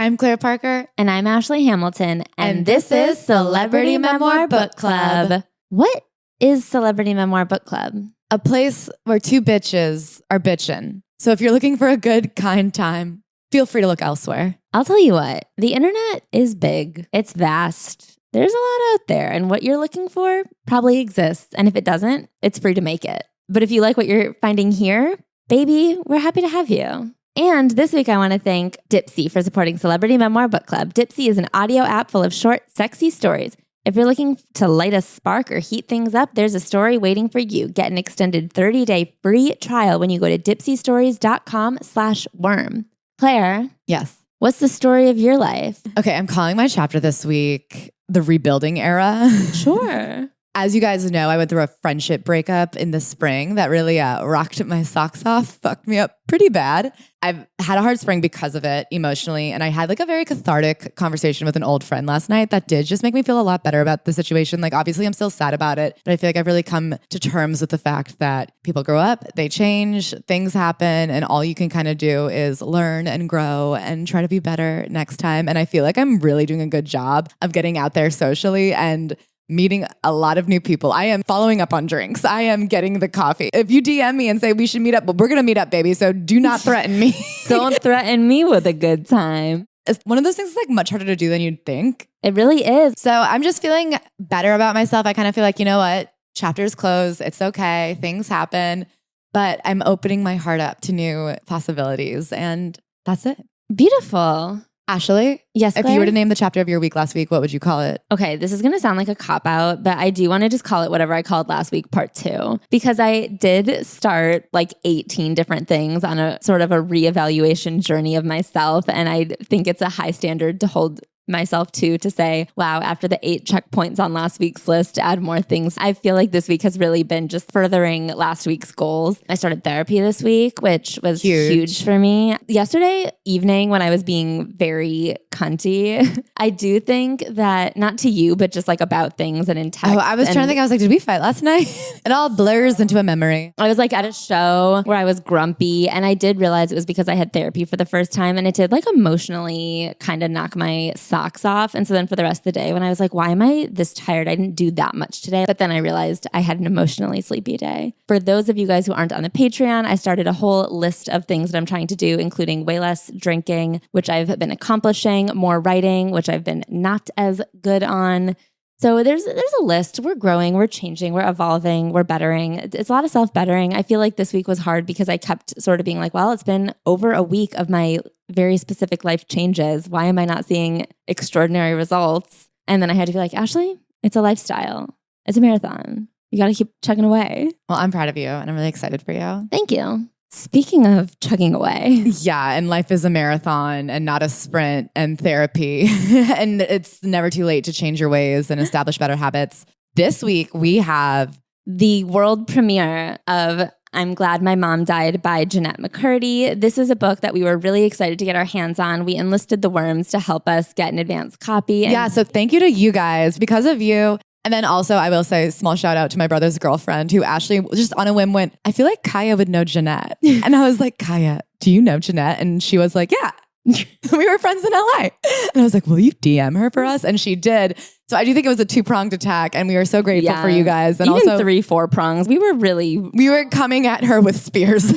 I'm Claire Parker. And I'm Ashley Hamilton. And this is Celebrity Memoir Book Club. What is Celebrity Memoir Book Club? A place where two bitches are bitchin'. So if you're looking for a good, kind time, feel free to look elsewhere. I'll tell you what, the internet is big. It's vast. There's a lot out there. And what you're looking for probably exists. And if it doesn't, it's free to make it. But if you like what you're finding here, baby, we're happy to have you. And this week, I want to thank Dipsea for supporting Celebrity Memoir Book Club. Dipsea is an audio app full of short, sexy stories. If you're looking to light a spark or heat things up, there's a story waiting for you. Get an extended 30-day free trial when you go to dipseastories.com/worm. Claire. Yes. What's the story of your life? Okay, I'm calling my chapter this week The Rebuilding Era. Sure. As you guys know, I went through a friendship breakup in the spring that really rocked my socks off, fucked me up pretty bad. I've had a hard spring because of it emotionally. And I had like a very cathartic conversation with an old friend last night that did just make me feel a lot better about the situation. Like, obviously, I'm still sad about it, but I feel like I've really come to terms with the fact that people grow up, they change, things happen, and all you can kind of do is learn and grow and try to be better next time. And I feel like I'm really doing a good job of getting out there socially and meeting a lot of new people. I am following up on drinks. I am getting the coffee. If you DM me and say we should meet up, well, we're going to meet up, baby. So do not threaten me. Don't threaten me with a good time. It's one of those things that's like much harder to do than you'd think. It really is. So I'm just feeling better about myself. I kind of feel like, you know what? Chapters close. It's okay. Things happen. But I'm opening my heart up to new possibilities. And that's it. Beautiful. Ashley? Yes, If Claire? you were to name the chapter of your week last week, what would you call it? Okay, this is going to sound like a cop-out, but I do want to just call it whatever I called last week, part 2, because I did start like 18 different things on a sort of a reevaluation journey of myself, and I think it's a high standard to hold myself to say, wow, after the 8 checkpoints on last week's list, add more things. I feel like this week has really been just furthering last week's goals. I started therapy this week, which was huge for me. Yesterday evening, when I was being very cunty, I do think that, not to you, but just like about things and in text. Oh, I was trying to think, I was like, did we fight last night? It all blurs into a memory. I was like at a show where I was grumpy, and I did realize it was because I had therapy for the first time, and it did like emotionally kind of knock my socks off. And so then for the rest of the day, when I was like, why am I this tired? I didn't do that much today. But then I realized I had an emotionally sleepy day. For those of you guys who aren't on the Patreon, I started a whole list of things that I'm trying to do, including way less drinking, which I've been accomplishing, more writing, which I've been not as good on. So there's a list. We're growing, we're changing, we're evolving, we're bettering. It's a lot of self-bettering. I feel like this week was hard because I kept sort of being like, well, it's been over a week of my very specific life changes. Why am I not seeing extraordinary results? And then I had to be like, Ashley, it's a lifestyle. It's a marathon. You got to keep chugging away. Well, I'm proud of you and I'm really excited for you. Thank you. Speaking of chugging away. Yeah, and life is a marathon and not a sprint, and therapy. And it's never too late to change your ways and establish better habits. This week, we have the world premiere of I'm Glad My Mom Died by Jennette McCurdy. This is a book that we were really excited to get our hands on. We enlisted the worms to help us get an advance copy. Yeah, so thank you to you guys. Because of you. And then also, I will say, small shout out to my brother's girlfriend who Ashley just on a whim went, I feel like Kaya would know Jennette. And I was like, Kaya, do you know Jennette? And she was like, yeah. We were friends in LA. And I was like, will you DM her for us? And she did. So I do think it was a 2-pronged attack, and we were so grateful for you guys. And even also 3-4 prongs. We were coming at her with spears.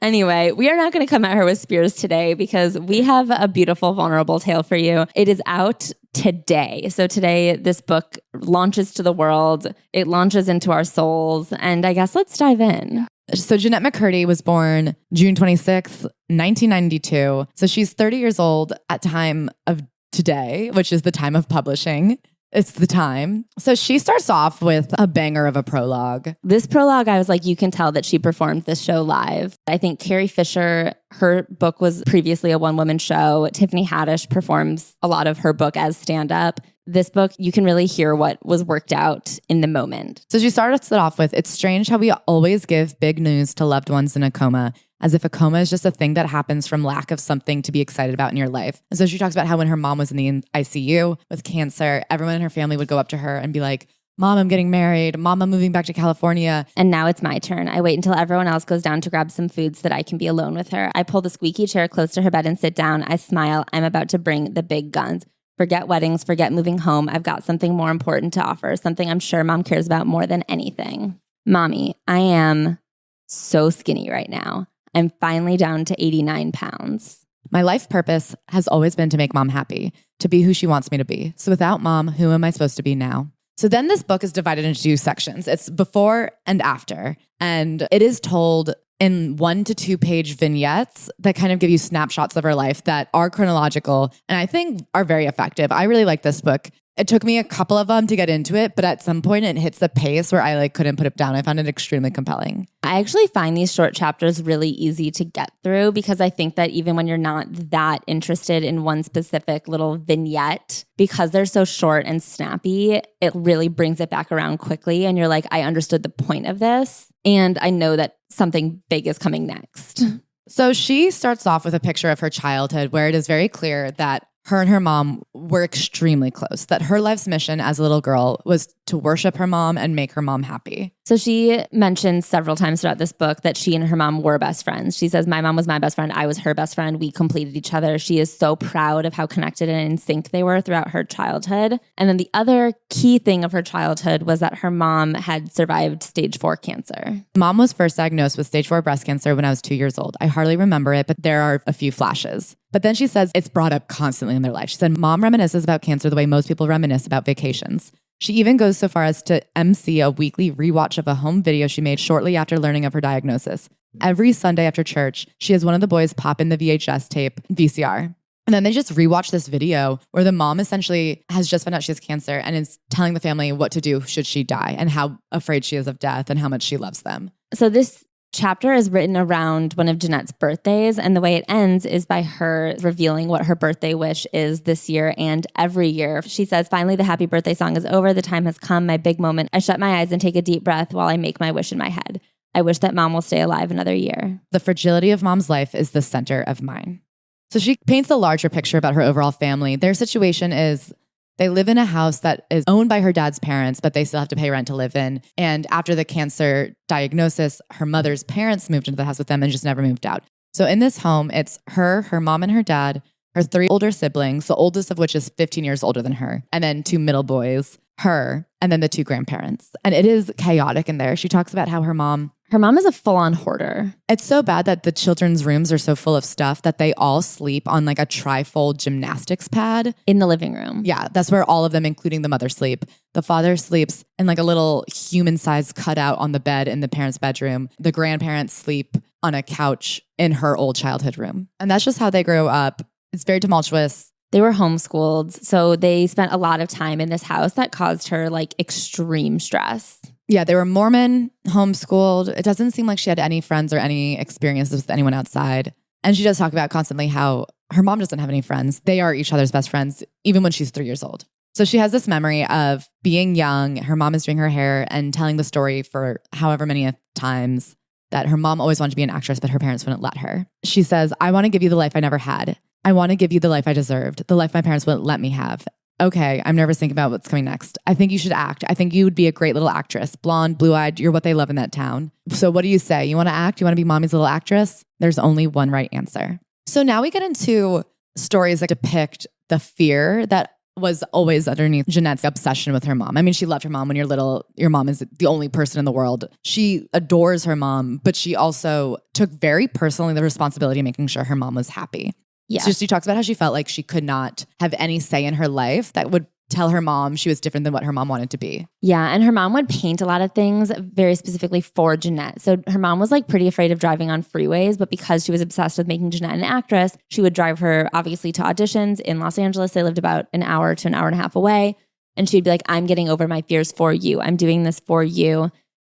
Anyway, we are not going to come at her with spears today because we have a beautiful, vulnerable tale for you. It is out today. So today, this book launches to the world. It launches into our souls. And I guess let's dive in. So Jennette McCurdy was born June 26th, 1992. So she's 30 years old at time of today, which is the time of publishing. It's the time. So she starts off with a banger of a prologue. This prologue, I was like, you can tell that she performed this show live. I think Carrie Fisher, her book was previously a one-woman show. Tiffany Haddish performs a lot of her book as stand-up. This book, you can really hear what was worked out in the moment. So she starts it off with, it's strange how we always give big news to loved ones in a coma, as if a coma is just a thing that happens from lack of something to be excited about in your life. And so she talks about how when her mom was in the ICU with cancer, everyone in her family would go up to her and be like, Mom, I'm getting married. Mom, I'm moving back to California. And now it's my turn. I wait until everyone else goes down to grab some food so that I can be alone with her. I pull the squeaky chair close to her bed and sit down. I smile. I'm about to bring the big guns. Forget weddings, forget moving home. I've got something more important to offer, something I'm sure Mom cares about more than anything. Mommy, I am so skinny right now. I'm finally down to 89 pounds. My life purpose has always been to make Mom happy, to be who she wants me to be. So without Mom, who am I supposed to be now? So then this book is divided into 2 sections. It's before and after. And it is told in 1 to 2 page vignettes that kind of give you snapshots of her life that are chronological and I think are very effective. I really like this book. It took me a couple of them to get into it, but at some point it hits a pace where I couldn't put it down. I found it extremely compelling. I actually find these short chapters really easy to get through because I think that even when you're not that interested in one specific little vignette, because they're so short and snappy, it really brings it back around quickly. And you're like, I understood the point of this. And I know that something big is coming next. So she starts off with a picture of her childhood where it is very clear that her and her mom were extremely close, that her life's mission as a little girl was to worship her mom and make her mom happy. So she mentions several times throughout this book that she and her mom were best friends. She says, my mom was my best friend. I was her best friend. We completed each other. She is so proud of how connected and in sync they were throughout her childhood. And then the other key thing of her childhood was that her mom had survived stage 4 cancer. Mom was first diagnosed with stage 4 breast cancer when I was 2 years old. I hardly remember it, but there are a few flashes. But then she says it's brought up constantly in their life. She said, Mom reminisces about cancer the way most people reminisce about vacations. She even goes so far as to MC a weekly rewatch of a home video she made shortly after learning of her diagnosis. Every Sunday after church, she has one of the boys pop in the VHS tape, VCR. And then they just rewatch this video where the mom essentially has just found out she has cancer and is telling the family what to do should she die and how afraid she is of death and how much she loves them. So this chapter is written around one of Jennette's birthdays, and the way it ends is by her revealing what her birthday wish is this year and every year. She says, finally, the happy birthday song is over. The time has come, my big moment. I shut my eyes and take a deep breath while I make my wish in my head. I wish that Mom will stay alive another year. The fragility of Mom's life is the center of mine. So she paints a larger picture about her overall family. Their situation is they live in a house that is owned by her dad's parents, but they still have to pay rent to live in. And after the cancer diagnosis, her mother's parents moved into the house with them and just never moved out. So in this home, it's her mom and her dad, her 3 older siblings, the oldest of which is 15 years older than her, and then 2 middle boys, her, and then the 2 grandparents. And it is chaotic in there. She talks about how her mom is a full-on hoarder. It's so bad that the children's rooms are so full of stuff that they all sleep on a trifold gymnastics pad. In the living room. Yeah, that's where all of them, including the mother, sleep. The father sleeps in a little human-sized cutout on the bed in the parents' bedroom. The grandparents sleep on a couch in her old childhood room. And that's just how they grow up. It's very tumultuous. They were homeschooled, so they spent a lot of time in this house that caused her extreme stress. Yeah, they were Mormon, homeschooled. It doesn't seem like she had any friends or any experiences with anyone outside. And she does talk about constantly how her mom doesn't have any friends. They are each other's best friends, even when she's 3 years old. So she has this memory of being young. Her mom is doing her hair and telling the story for however many times that her mom always wanted to be an actress, but her parents wouldn't let her. She says, I want to give you the life I never had. I want to give you the life I deserved, the life my parents wouldn't let me have. Okay, I'm nervous thinking about what's coming next. I think you should act. I think you would be a great little actress. Blonde, blue-eyed, you're what they love in that town. So what do you say? You want to act? You want to be mommy's little actress? There's only one right answer. So now we get into stories that depict the fear that was always underneath Jennette's obsession with her mom. I mean, she loved her mom. When you're little, your mom is the only person in the world. She adores her mom, but she also took very personally the responsibility of making sure her mom was happy. Yeah. So she talks about how she felt like she could not have any say in her life that would tell her mom she was different than what her mom wanted to be. Yeah, and her mom would paint a lot of things very specifically for Jennette. So her mom was pretty afraid of driving on freeways, but because she was obsessed with making Jennette an actress, she would drive her obviously to auditions in Los Angeles. They lived about an hour to an hour and a half away. And she'd be like, I'm getting over my fears for you. I'm doing this for you.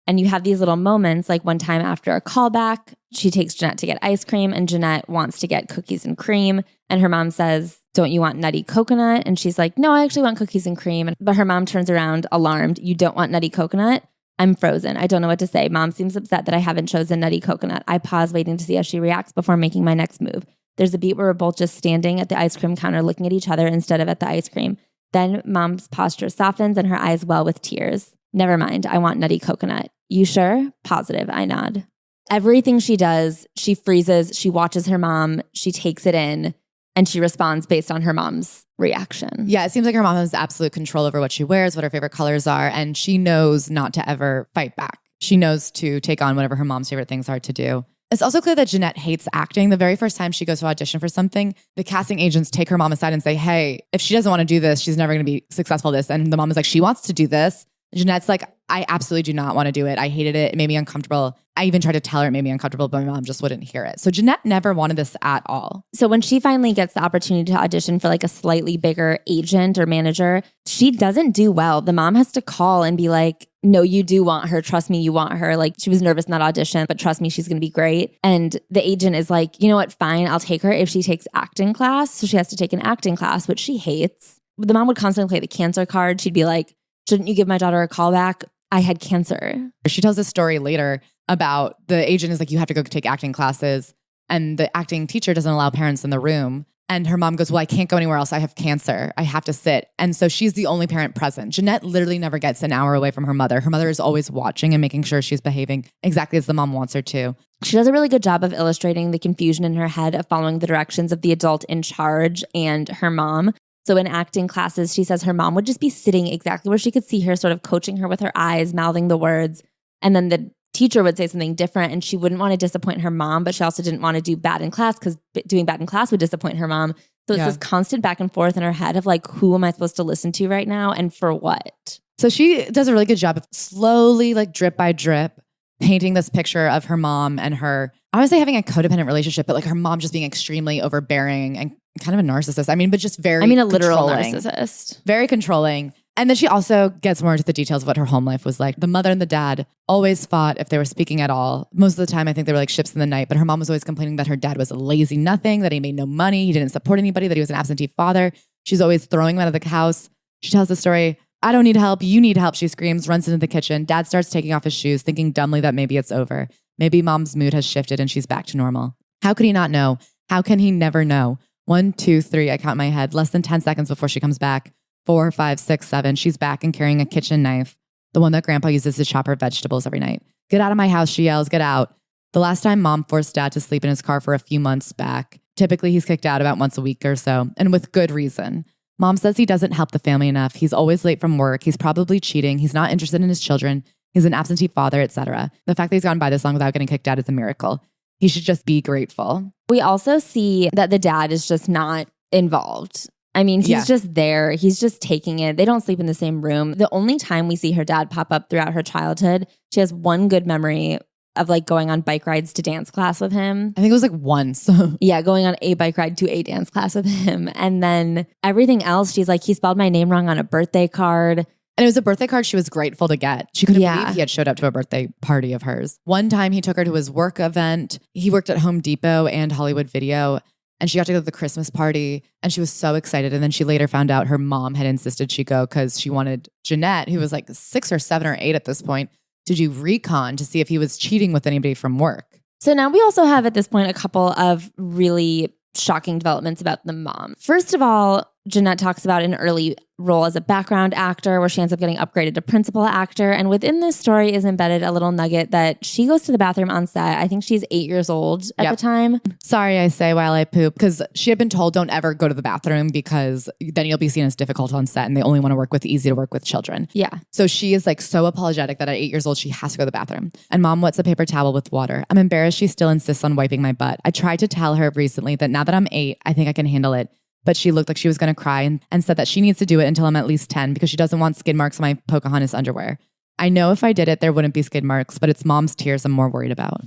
And you have these little moments, like one time after a callback, she takes Jennette to get ice cream and Jennette wants to get cookies and cream. And her mom says, don't you want nutty coconut? And she's like, no, I actually want cookies and cream. But her mom turns around alarmed. You don't want nutty coconut? I'm frozen. I don't know what to say. Mom seems upset that I haven't chosen nutty coconut. I pause waiting to see how she reacts before making my next move. There's a beat where we're both just standing at the ice cream counter looking at each other instead of at the ice cream. Then mom's posture softens and her eyes well with tears. Never mind, I want nutty coconut. You sure? Positive, I nod. Everything she does, she freezes, she watches her mom, she takes it in, and she responds based on her mom's reaction. Yeah, it seems like her mom has absolute control over what she wears, what her favorite colors are, and she knows not to ever fight back. She knows to take on whatever her mom's favorite things are to do. It's also clear that Jennette hates acting. The very first time she goes to audition for something, the casting agents take her mom aside and say, hey, if she doesn't want to do this, she's never going to be successful at this. And the mom is like, she wants to do this. Jennette's like, I absolutely do not want to do it. I hated it. It made me uncomfortable. I even tried to tell her it made me uncomfortable, but my mom just wouldn't hear it. So Jennette never wanted this at all. So when she finally gets the opportunity to audition for like a slightly bigger agent or manager, she doesn't do well. The mom has to call and be like, no, you do want her. Trust me, you want her. Like she was nervous in that audition, but trust me, she's going to be great. And the agent is like, you know what? Fine, I'll take her if she takes acting class. So she has to take an acting class, which she hates. The mom would constantly play the cancer card. She'd be like, shouldn't you give my daughter a call back? I had cancer. She tells a story later about the agent is like, you have to go take acting classes. And the acting teacher doesn't allow parents in the room. And her mom goes, well, I can't go anywhere else. I have cancer. I have to sit. And so she's the only parent present. Jennette literally never gets an hour away from her mother. Her mother is always watching and making sure she's behaving exactly as the mom wants her to. She does a really good job of illustrating the confusion in her head of following the directions of the adult in charge and her mom. So in acting classes, she says her mom would just be sitting exactly where she could see her, sort of coaching her with her eyes, mouthing the words. And then the teacher would say something different and she wouldn't want to disappoint her mom, but she also didn't want to do bad in class because doing bad in class would disappoint her mom. So it's this constant back and forth in her head of like, who am I supposed to listen to right now and for what? So she does a really good job of slowly, like drip by drip, painting this picture of her mom and her, I would say having a codependent relationship, but like her mom just being extremely overbearing and kind of a narcissist. I mean, but just very a literal narcissist. Very controlling. And then she also gets more into the details of what her home life was like. The mother and the dad always fought if they were speaking at all. Most of the time, I think they were like ships in the night, but her mom was always complaining that her dad was a lazy nothing, that he made no money, he didn't support anybody, that he was an absentee father. She's always throwing him out of the house. She tells the story, I don't need help, you need help, she screams, runs into the kitchen. Dad starts taking off his shoes, thinking dumbly that maybe it's over. Maybe mom's mood has shifted and she's back to normal. How could he not know? How can he never know? 1, 2, 3, I count in my head, less than 10 seconds before she comes back. 4, 5, 6, 7, she's back and carrying a kitchen knife, the one that grandpa uses to chop her vegetables every night. Get out of my house, she yells, get out. The last time mom forced dad to sleep in his car for a few months back. Typically he's kicked out about once a week or so, and with good reason. Mom says he doesn't help the family enough. He's always late from work. He's probably cheating. He's not interested in his children. He's an absentee father, etc. The fact that he's gone by this long without getting kicked out is a miracle. He should just be grateful. We also see that the dad is just not involved. I mean, he's just there. He's just taking it. They don't sleep in the same room. The only time we see her dad pop up throughout her childhood, she has one good memory of like going on bike rides to dance class with him. I think it was like once. Yeah, going on a bike ride to a dance class with him. And then everything else, she's like, he spelled my name wrong on a birthday card. And it was a birthday card she was grateful to get. She couldn't believe he had showed up to a birthday party of hers. One time he took her to his work event. He worked at Home Depot and Hollywood Video. And she got to go to the Christmas party and she was so excited. And then she later found out her mom had insisted she go because she wanted Jennette, who was like 6 or 7 or 8 at this point, to do recon to see if he was cheating with anybody from work. So now we also have at this point a couple of really shocking developments about the mom. First of all, Jennette talks about an early role as a background actor where she ends up getting upgraded to principal actor. And within this story is embedded a little nugget that she goes to the bathroom on set. I think she's 8 years old at the time. Sorry, I say while I poop, because she had been told don't ever go to the bathroom because then you'll be seen as difficult on set and they only want to work with easy to work with children. Yeah. So she is like so apologetic that at 8 years old, she has to go to the bathroom. And mom wets a paper towel with water. I'm embarrassed she still insists on wiping my butt. I tried to tell her recently that now that I'm 8, I think I can handle it. But she looked like she was going to cry and said that she needs to do it until I'm at least 10 because she doesn't want skid marks on my Pocahontas underwear. I know if I did it, there wouldn't be skid marks, but it's mom's tears I'm more worried about.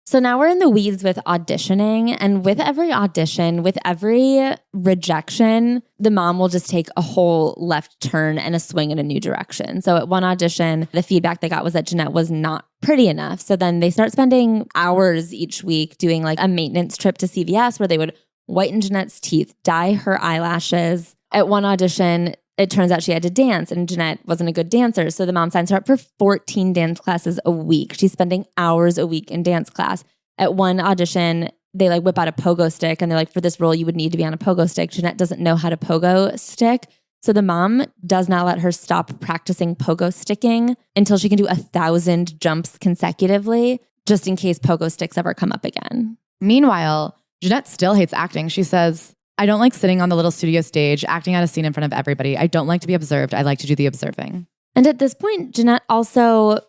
So now we're in the weeds with auditioning. And with every audition, with every rejection, the mom will just take a whole left turn and a swing in a new direction. So at one audition, the feedback they got was that Jennette was not pretty enough. So then they start spending hours each week doing like a maintenance trip to CVS where they would whiten Jennette's teeth, dye her eyelashes. At one audition, it turns out she had to dance and Jennette wasn't a good dancer. So the mom signs her up for 14 dance classes a week. She's spending hours a week in dance class. At one audition, they like whip out a pogo stick and they're like, for this role, you would need to be on a pogo stick. Jennette doesn't know how to pogo stick. So the mom does not let her stop practicing pogo sticking until she can do 1,000 jumps consecutively, just in case pogo sticks ever come up again. Meanwhile, Jennette still hates acting. She says, I don't like sitting on the little studio stage, acting out a scene in front of everybody. I don't like to be observed. I like to do the observing. And at this point, Jennette also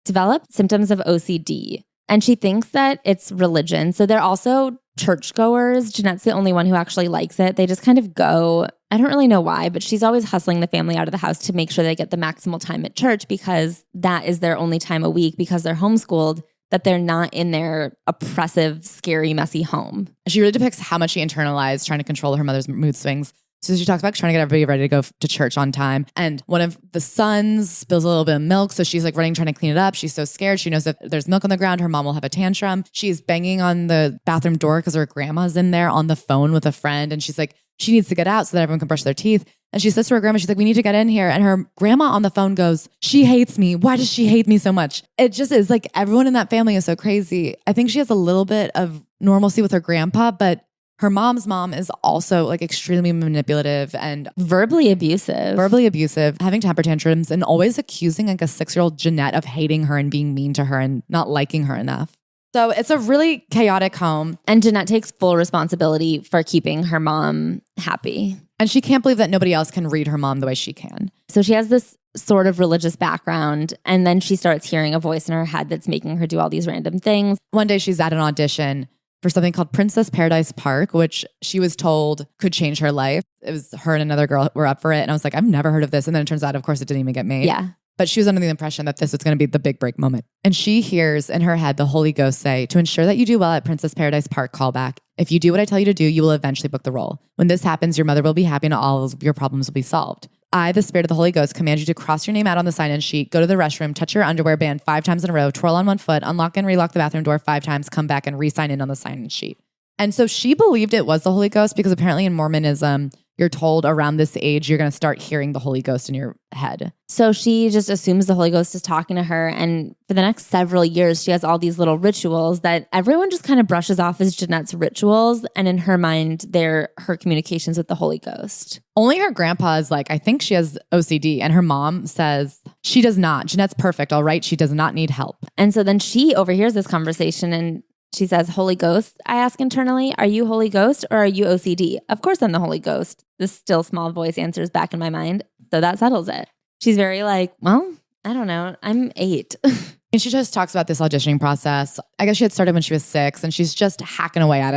developed symptoms of OCD. And she thinks that it's religion. So they're also churchgoers. Jennette's the only one who actually likes it. They just kind of go. I don't really know why, but she's always hustling the family out of the house to make sure they get the maximal time at church because that is their only time a week because they're homeschooled, that they're not in their oppressive, scary, messy home. She really depicts how much she internalized trying to control her mother's mood swings. So she talks about trying to get everybody ready to go to church on time. And one of the sons spills a little bit of milk. So she's like running, trying to clean it up. She's so scared. She knows if there's milk on the ground, her mom will have a tantrum. She's banging on the bathroom door because her grandma's in there on the phone with a friend. And she's like, she needs to get out so that everyone can brush their teeth. And she says to her grandma, she's like, we need to get in here. And her grandma on the phone goes, she hates me. Why does she hate me so much? It just is like everyone in that family is so crazy. I think she has a little bit of normalcy with her grandpa, but her mom's mom is also like extremely manipulative and verbally abusive, having temper tantrums and always accusing like a 6-year-old Jennette of hating her and being mean to her and not liking her enough. So it's a really chaotic home. And Jennette takes full responsibility for keeping her mom happy. And she can't believe that nobody else can read her mom the way she can. So she has this sort of religious background. And then she starts hearing a voice in her head that's making her do all these random things. One day she's at an audition for something called Princess Paradise Park, which she was told could change her life. It was her and another girl were up for it. And I was like, I've never heard of this. And then it turns out, of course, it didn't even get made. Yeah. But she was under the impression that this was going to be the big break moment. And she hears in her head the Holy Ghost say, to ensure that you do well at Princess Paradise Park callback, if you do what I tell you to do, you will eventually book the role. When this happens, your mother will be happy and all of your problems will be solved. I, the spirit of the Holy Ghost, command you to cross your name out on the sign-in sheet, go to the restroom, touch your underwear band 5 times in a row, twirl on one foot, unlock and relock the bathroom door 5 times, come back and re-sign in on the sign-in sheet. And so she believed it was the Holy Ghost because apparently in Mormonism, you're told around this age, you're going to start hearing the Holy Ghost in your head. So she just assumes the Holy Ghost is talking to her. And for the next several years, she has all these little rituals that everyone just kind of brushes off as Jennette's rituals. And in her mind, they're her communications with the Holy Ghost. Only her grandpa is like, I think she has OCD. And her mom says, she does not. Jennette's perfect, all right? She does not need help. And so then she overhears this conversation and she says, Holy Ghost, I ask internally, are you Holy Ghost or are you OCD? Of course I'm the Holy Ghost. This still small voice answers back in my mind. So that settles it. She's very like, well, I don't know. I'm 8. And she just talks about this auditioning process. I guess she had started when she was 6 and she's just hacking away at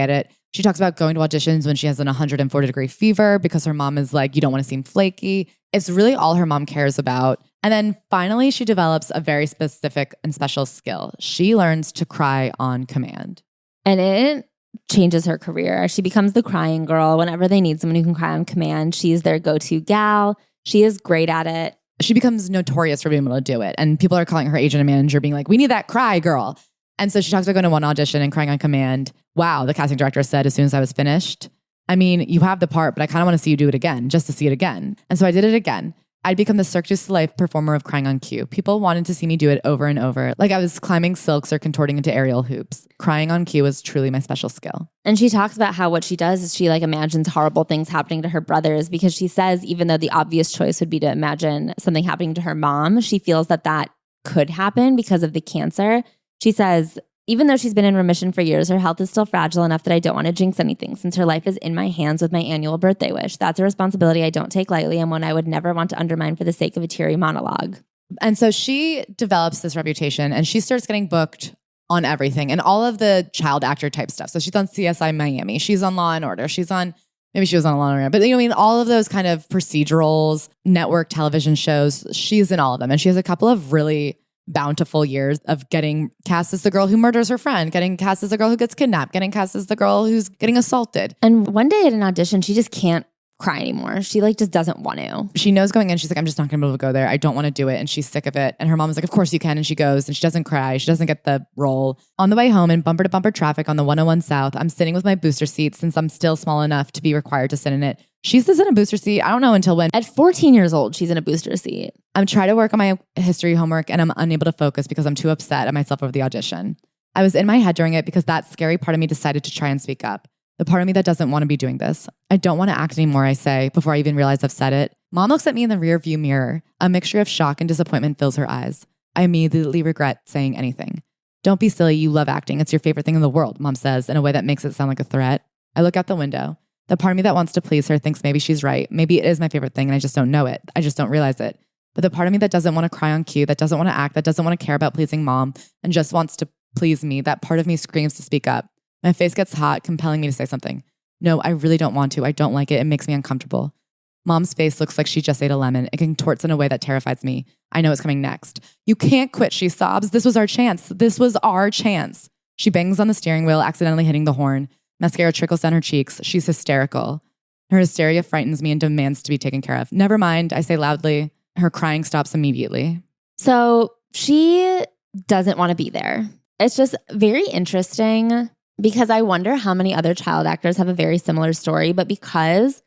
it. She talks about going to auditions when she has an 140-degree fever because her mom is like, you don't want to seem flaky. It's really all her mom cares about. And then finally, she develops a very specific and special skill. She learns to cry on command. And it changes her career. She becomes the crying girl. Whenever they need someone who can cry on command, she's their go-to gal. She is great at it. She becomes notorious for being able to do it. And people are calling her agent and manager being like, we need that cry girl. And so she talks about going to one audition and crying on command. Wow, the casting director said as soon as I was finished, I mean, you have the part, but I kind of want to see you do it again, just to see it again. And so I did it again. I'd become the Cirque du Soleil performer of crying on cue. People wanted to see me do it over and over. Like I was climbing silks or contorting into aerial hoops. Crying on cue was truly my special skill. And she talks about how what she does is she like imagines horrible things happening to her brothers because she says even though the obvious choice would be to imagine something happening to her mom, she feels that that could happen because of the cancer. She says, even though she's been in remission for years, her health is still fragile enough that I don't want to jinx anything since her life is in my hands with my annual birthday wish. That's a responsibility I don't take lightly and one I would never want to undermine for the sake of a teary monologue. And so she develops this reputation and she starts getting booked on everything and all of the child actor type stuff. So she's on CSI Miami. She's on Law and Order. Maybe she was on Law and Order. But you know, I mean, all of those kind of procedurals, network television shows, she's in all of them. And she has a couple of really bountiful years of getting cast as the girl who murders her friend, getting cast as the girl who gets kidnapped, getting cast as the girl who's getting assaulted. And one day at an audition, she just can't cry anymore. She like just doesn't want to. She knows going in, she's like, I'm just not gonna be able to go there. I don't want to do it. And she's sick of it. And her mom is like, of course you can. And she goes and she doesn't cry. She doesn't get the role. On the way home in bumper to bumper traffic on the 101 South, I'm sitting with my booster seat since I'm still small enough to be required to sit in it. She sits in a booster seat. I don't know until when. At 14 years old, she's in a booster seat. I'm trying to work on my history homework and I'm unable to focus because I'm too upset at myself over the audition. I was in my head during it because that scary part of me decided to try and speak up. The part of me that doesn't want to be doing this. I don't want to act anymore, I say, before I even realize I've said it. Mom looks at me in the rearview mirror. A mixture of shock and disappointment fills her eyes. I immediately regret saying anything. Don't be silly, you love acting. It's your favorite thing in the world, Mom says in a way that makes it sound like a threat. I look out the window. The part of me that wants to please her thinks maybe she's right. Maybe it is my favorite thing and I just don't know it. I just don't realize it. But the part of me that doesn't want to cry on cue, that doesn't want to act, that doesn't want to care about pleasing Mom and just wants to please me, that part of me screams to speak up. My face gets hot, compelling me to say something. No, I really don't want to. I don't like it. It makes me uncomfortable. Mom's face looks like she just ate a lemon. It contorts in a way that terrifies me. I know it's coming next. You can't quit, she sobs. This was our chance. This was our chance. She bangs on the steering wheel, accidentally hitting the horn. Mascara trickles down her cheeks. She's hysterical. Her hysteria frightens me and demands to be taken care of. Never mind, I say loudly. Her crying stops immediately. So she doesn't want to be there. It's just very interesting because I wonder how many other child actors have a very similar story, but because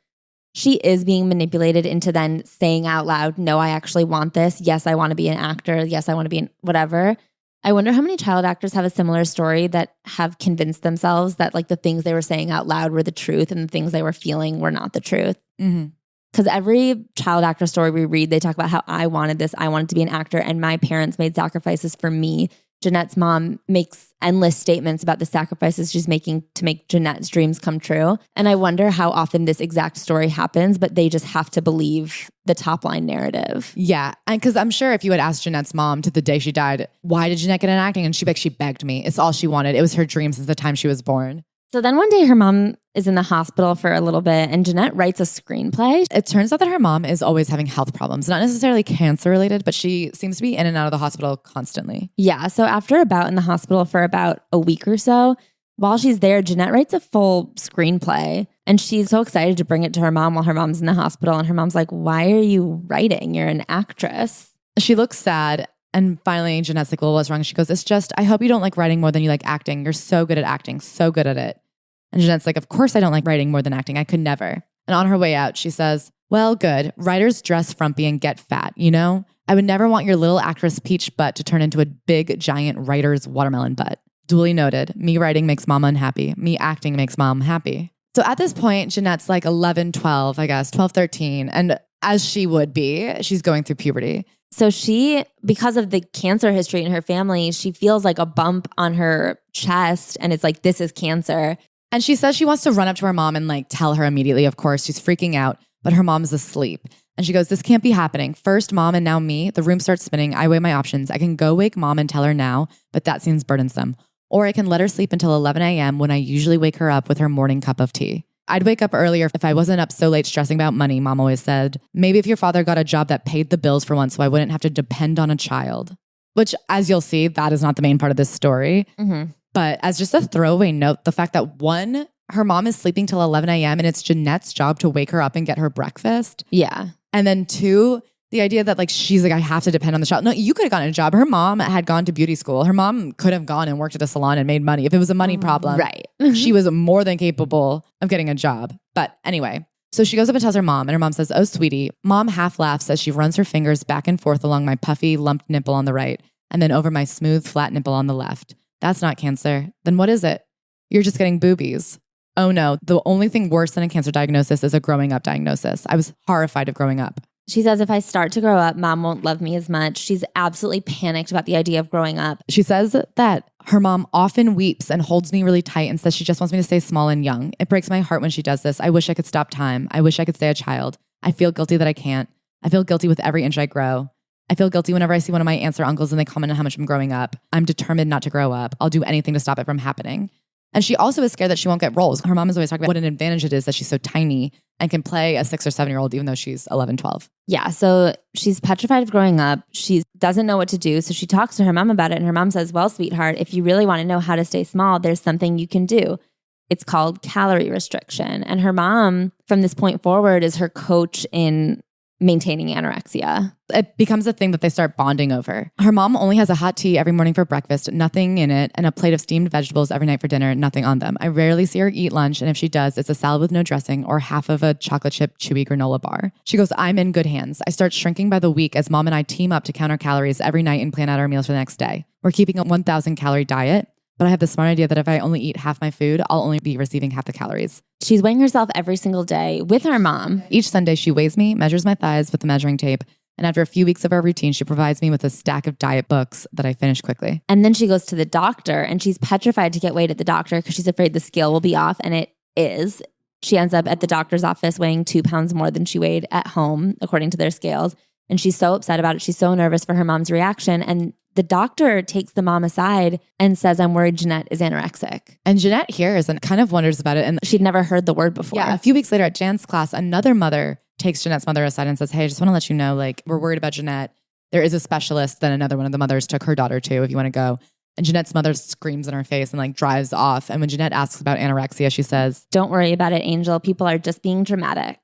she is being manipulated into then saying out loud, no, I actually want this. Yes, I want to be an actor. Yes, I want to be whatever. I wonder how many child actors have a similar story that have convinced themselves that like the things they were saying out loud were the truth and the things they were feeling were not the truth. Because every child actor story we read, they talk about how I wanted this. I wanted to be an actor and my parents made sacrifices for me. Jennette's mom makes endless statements about the sacrifices she's making to make Jennette's dreams come true. And I wonder how often this exact story happens, but they just have to believe the top line narrative. Yeah. And because I'm sure if you had asked Jennette's mom to the day she died, why did Jennette get into acting? And she'd be like, she begged me. It's all she wanted. It was her dream since the time she was born. So then one day her mom is in the hospital for a little bit and Jennette writes a screenplay. It turns out that her mom is always having health problems, not necessarily cancer related, but she seems to be in and out of the hospital constantly. Yeah. So after about in the hospital for about a week or so, while she's there, Jennette writes a full screenplay and she's so excited to bring it to her mom while her mom's in the hospital. And her mom's like, why are you writing? You're an actress. She looks sad. And finally, Jennette's like, well, what's wrong? She goes, it's just, I hope you don't like writing more than you like acting. You're so good at acting, so good at it. And Jennette's like, of course I don't like writing more than acting. I could never. And on her way out, she says, well, good. Writers dress frumpy and get fat, you know? I would never want your little actress peach butt to turn into a big, giant writer's watermelon butt. Duly noted. Me writing makes mom unhappy. Me acting makes mom happy. So at this point, Jennette's like 11, 12, I guess, 12, 13. And as she would be, she's going through puberty. So she, because of the cancer history in her family, she feels like a bump on her chest and it's like, this is cancer. And she says she wants to run up to her mom and like tell her immediately, of course. She's freaking out, but her mom's asleep. And she goes, this can't be happening. First mom and now me. The room starts spinning. I weigh my options. I can go wake mom and tell her now, but that seems burdensome. Or I can let her sleep until 11 a.m. when I usually wake her up with her morning cup of tea. I'd wake up earlier if I wasn't up so late stressing about money, mom always said. Maybe if your father got a job that paid the bills for once so I wouldn't have to depend on a child. Which, as you'll see, that is not the main part of this story. But as just a throwaway note, the fact that one, her mom is sleeping till 11 a.m. and it's Jennette's job to wake her up and get her breakfast. Yeah. And then two, the idea that like she's like, I have to depend on the child. No, you could have gotten a job. Her mom had gone to beauty school. Her mom could have gone and worked at a salon and made money. If it was a money problem, right. She was more than capable of getting a job. But anyway, so she goes up and tells her mom, and her mom says, oh, sweetie. Mom half laughs as she runs her fingers back and forth along my puffy, lumped nipple on the right, and then over my smooth, flat nipple on the left. That's not cancer. Then what is it? You're just getting boobies. Oh no, the only thing worse than a cancer diagnosis is a growing up diagnosis. I was horrified of growing up. She says, if I start to grow up, mom won't love me as much. She's absolutely panicked about the idea of growing up. She says that her mom often weeps and holds me really tight and says she just wants me to stay small and young. It breaks my heart when she does this. I wish I could stop time. I wish I could stay a child. I feel guilty that I can't. I feel guilty with every inch I grow. I feel guilty whenever I see one of my aunts or uncles and they comment on how much I'm growing up. I'm determined not to grow up. I'll do anything to stop it from happening. And she also is scared that she won't get roles. Her mom is always talking about what an advantage it is that she's so tiny and can play a 6 or 7-year-old even though she's 11, 12. Yeah, so she's petrified of growing up. She doesn't know what to do. So she talks to her mom about it. And her mom says, well, sweetheart, if you really want to know how to stay small, there's something you can do. It's called calorie restriction. And her mom, from this point forward, is her coach in maintaining anorexia. It becomes a thing that they start bonding over. Her mom only has a hot tea every morning for breakfast, nothing in it, and a plate of steamed vegetables every night for dinner, nothing on them. I rarely see her eat lunch, and if she does, it's a salad with no dressing or half of a chocolate chip chewy granola bar. She goes, I'm in good hands. I start shrinking by the week as mom and I team up to count our calories every night and plan out our meals for the next day. We're keeping a 1,000 calorie diet. but I have the smart idea that if I only eat half my food, I'll only be receiving half the calories. She's weighing herself every single day with her mom. Each Sunday, she weighs me, measures my thighs with the measuring tape, and after a few weeks of our routine, she provides me with a stack of diet books that I finish quickly. And then she goes to the doctor, and she's petrified to get weighed at the doctor because she's afraid the scale will be off, and it is. She ends up at the doctor's office weighing 2 pounds more than she weighed at home, according to their scales. And she's so upset about it. She's so nervous for her mom's reaction. And the doctor takes the mom aside and says, I'm worried Jennette is anorexic. And Jennette hears and kind of wonders about it. And she'd never heard the word before. Yeah, a few weeks later at Jan's class, another mother takes Jennette's mother aside and says, hey, I just want to let you know, like, we're worried about Jennette. There is a specialist that another one of the mothers took her daughter to if you want to go. And Jennette's mother screams in her face and like drives off. And when Jennette asks about anorexia, she says, don't worry about it, Angel. People are just being dramatic.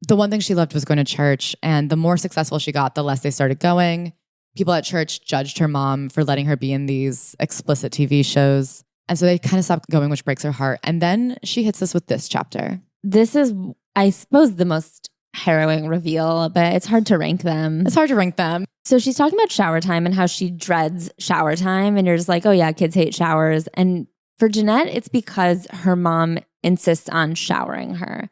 The one thing she loved was going to church. And the more successful she got, the less they started going. People at church judged her mom for letting her be in these explicit TV shows. And so they kind of stopped going, which breaks her heart. And then she hits us with this chapter. This is, I suppose, the most harrowing reveal, but it's hard to rank them. It's hard to rank them. So she's talking about shower time and how she dreads shower time. And you're just like, oh yeah, kids hate showers. And for Jennette, it's because her mom insists on showering her.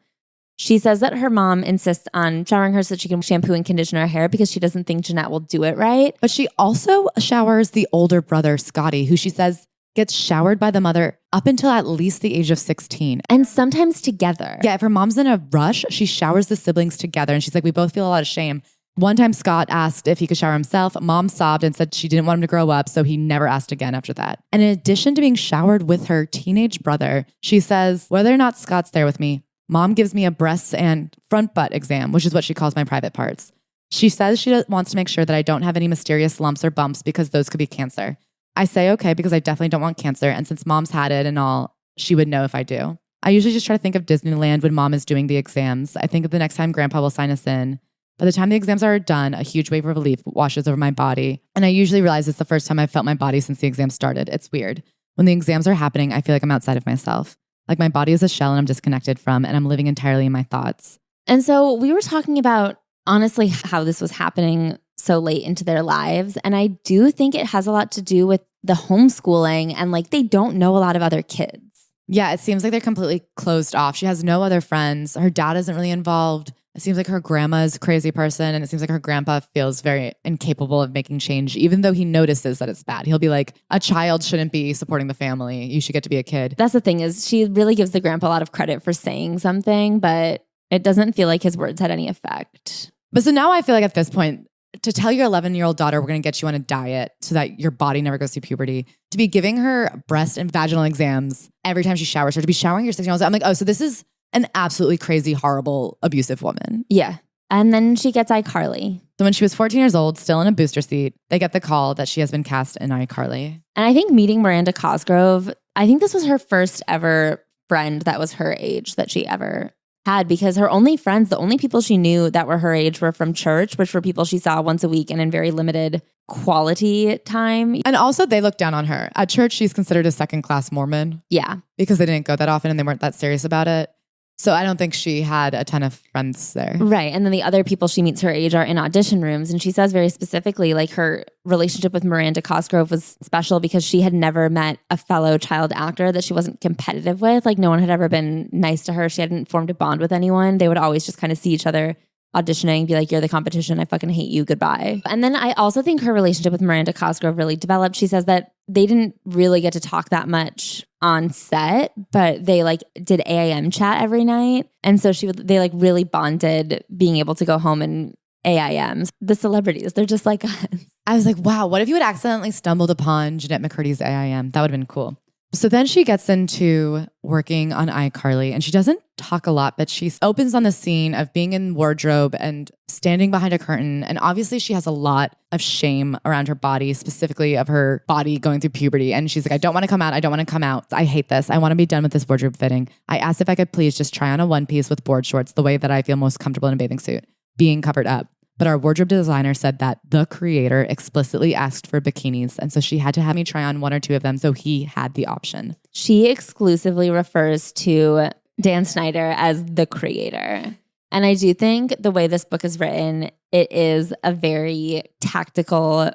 She says that her mom insists on showering her so that she can shampoo and condition her hair because she doesn't think Jennette will do it right. But she also showers the older brother, Scotty, who she says gets showered by the mother up until at least the age of 16. And sometimes together. Yeah, if her mom's in a rush, she showers the siblings together. And she's like, we both feel a lot of shame. One time Scott asked if he could shower himself. Mom sobbed and said she didn't want him to grow up, so he never asked again after that. And in addition to being showered with her teenage brother, she says, whether or not Scott's there with me, Mom gives me a breasts and front butt exam, which is what she calls my private parts. She says she wants to make sure that I don't have any mysterious lumps or bumps because those could be cancer. I say okay because I definitely don't want cancer. And since Mom's had it and all, she would know if I do. I usually just try to think of Disneyland when Mom is doing the exams. I think of the next time Grandpa will sign us in. By the time the exams are done, a huge wave of relief washes over my body. And I usually realize it's the first time I've felt my body since the exam started. It's weird. When the exams are happening, I feel like I'm outside of myself. Like my body is a shell and I'm disconnected from, and I'm living entirely in my thoughts. And so we were talking about, honestly, how this was happening so late into their lives. And I do think it has a lot to do with the homeschooling and like they don't know a lot of other kids. Yeah, it seems like they're completely closed off. She has no other friends. Her dad isn't really involved. It seems like her grandma's a crazy person, and it seems like her grandpa feels very incapable of making change, even though he notices that it's bad. He'll be like, a child shouldn't be supporting the family. You should get to be a kid. That's the thing is she really gives the grandpa a lot of credit for saying something, but it doesn't feel like his words had any effect. But so now I feel like at this point, to tell your 11-year-old daughter, we're going to get you on a diet so that your body never goes through puberty, to be giving her breast and vaginal exams every time she showers her, to be showering your 16-year-old. I'm like, oh, so this is an absolutely crazy, horrible, abusive woman. Yeah. And then she gets iCarly. So when she was 14 years old, still in a booster seat, they get the call that she has been cast in iCarly. And I think meeting Miranda Cosgrove, I think this was her first ever friend that was her age that she ever had, because her only friends, the only people she knew that were her age were from church, which were people she saw once a week and in very limited quality time. And also they look down on her. At church, she's considered a second-class Mormon. Yeah. Because they didn't go that often and they weren't that serious about it. So I don't think she had a ton of friends there. Right. And then the other people she meets her age are in audition rooms. And she says very specifically, like her relationship with Miranda Cosgrove was special because she had never met a fellow child actor that she wasn't competitive with. Like no one had ever been nice to her. She hadn't formed a bond with anyone. They would always just kind of see each other auditioning, be like, you're the competition. I fucking hate you. Goodbye. And then I also think her relationship with Miranda Cosgrove really developed. She says that they didn't really get to talk that much on set, but they like did AIM chat every night. And so they like really bonded being able to go home and AIMs. The celebrities, they're just like us. I was like, wow, what if you had accidentally stumbled upon Jennette McCurdy's AIM? That would have been cool. So then she gets into working on iCarly, and she doesn't talk a lot, but she opens on the scene of being in wardrobe and standing behind a curtain. And obviously she has a lot of shame around her body, specifically of her body going through puberty. And she's like, I don't want to come out. I don't want to come out. I hate this. I want to be done with this wardrobe fitting. I asked if I could please just try on a one piece with board shorts the way that I feel most comfortable in a bathing suit, being covered up. But our wardrobe designer said that the creator explicitly asked for bikinis. And so she had to have me try on one or two of them. So he had the option. She exclusively refers to Dan Snyder as the creator. And I do think the way this book is written, it is a very tactical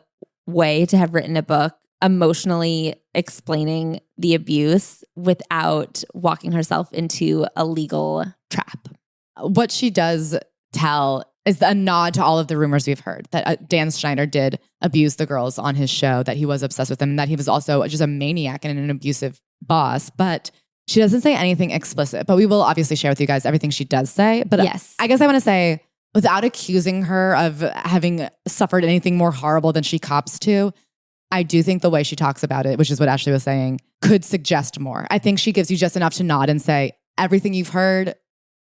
way to have written a book emotionally explaining the abuse without walking herself into a legal trap. What she does tell is a nod to all of the rumors we've heard that Dan Schneider did abuse the girls on his show, that he was obsessed with them, and that he was also just a maniac and an abusive boss. But she doesn't say anything explicit, but we will obviously share with you guys everything she does say. But yes, I guess I want to say, without accusing her of having suffered anything more horrible than she cops to, I do think the way she talks about it, which is what Ashley was saying, could suggest more. I think she gives you just enough to nod and say, everything you've heard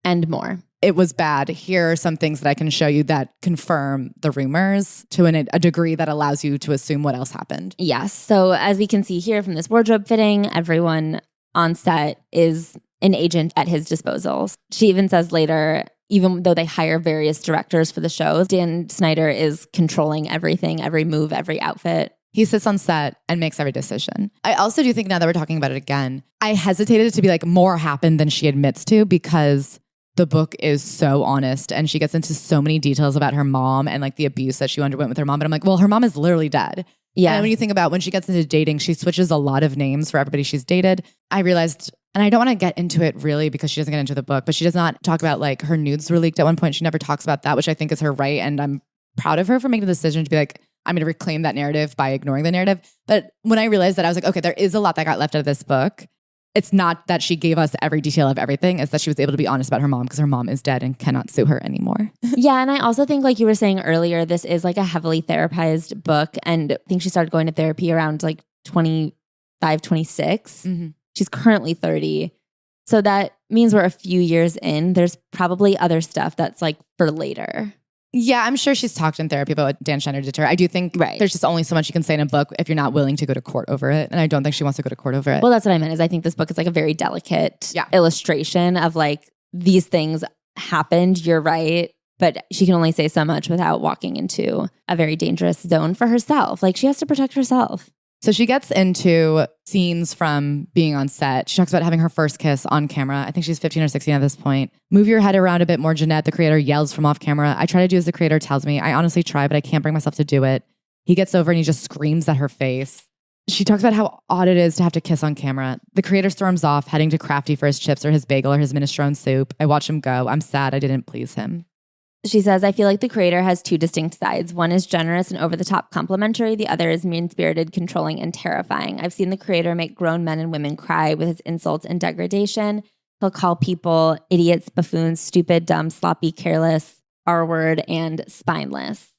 and more. It was bad. Here are some things that I can show you that confirm the rumors to a degree that allows you to assume what else happened. Yes. So as we can see here from this wardrobe fitting, everyone on set is an agent at his disposal. She even says later, even though they hire various directors for the shows, Dan Schneider is controlling everything, every move, every outfit. He sits on set and makes every decision. I also do think, now that we're talking about it again, I hesitated to be like, more happened than she admits to, because the book is so honest and she gets into so many details about her mom and like the abuse that she underwent with her mom. But I'm like, well, her mom is literally dead. Yeah. And when you think about when she gets into dating, she switches a lot of names for everybody she's dated. I realized, and I don't want to get into it really because she doesn't get into the book, but she does not talk about like her nudes were leaked at one point. She never talks about that, which I think is her right. And I'm proud of her for making the decision to be like, I'm going to reclaim that narrative by ignoring the narrative. But when I realized that, I was like, okay, there is a lot that got left out of this book. It's not that she gave us every detail of everything. It's that she was able to be honest about her mom because her mom is dead and cannot sue her anymore. Yeah. And I also think, like you were saying earlier, this is like a heavily therapized book. And I think she started going to therapy around like 25, 26. Mm-hmm. She's currently 30. So that means we're a few years in. There's probably other stuff that's like for later. Yeah, I'm sure she's talked in therapy about what Dan Schneider did to her. I do think there's just only so much you can say in a book if you're not willing to go to court over it. And I don't think she wants to go to court over it. Well, that's what I meant, is I think this book is like a very delicate illustration of like, these things happened, you're right. But she can only say so much without walking into a very dangerous zone for herself. Like, she has to protect herself. So she gets into scenes from being on set. She talks about having her first kiss on camera. I think she's 15 or 16 at this point. Move your head around a bit more, Jennette, the creator yells from off camera. I try to do as the creator tells me. I honestly try, but I can't bring myself to do it. He gets over and he just screams at her face. She talks about how odd it is to have to kiss on camera. The creator storms off, heading to Crafty for his chips or his bagel or his minestrone soup. I watch him go. I'm sad I didn't please him. She says, I feel like the creator has two distinct sides. One is generous and over-the-top complimentary. The other is mean-spirited, controlling, and terrifying. I've seen the creator make grown men and women cry with his insults and degradation. He'll call people idiots, buffoons, stupid, dumb, sloppy, careless, R-word, and spineless.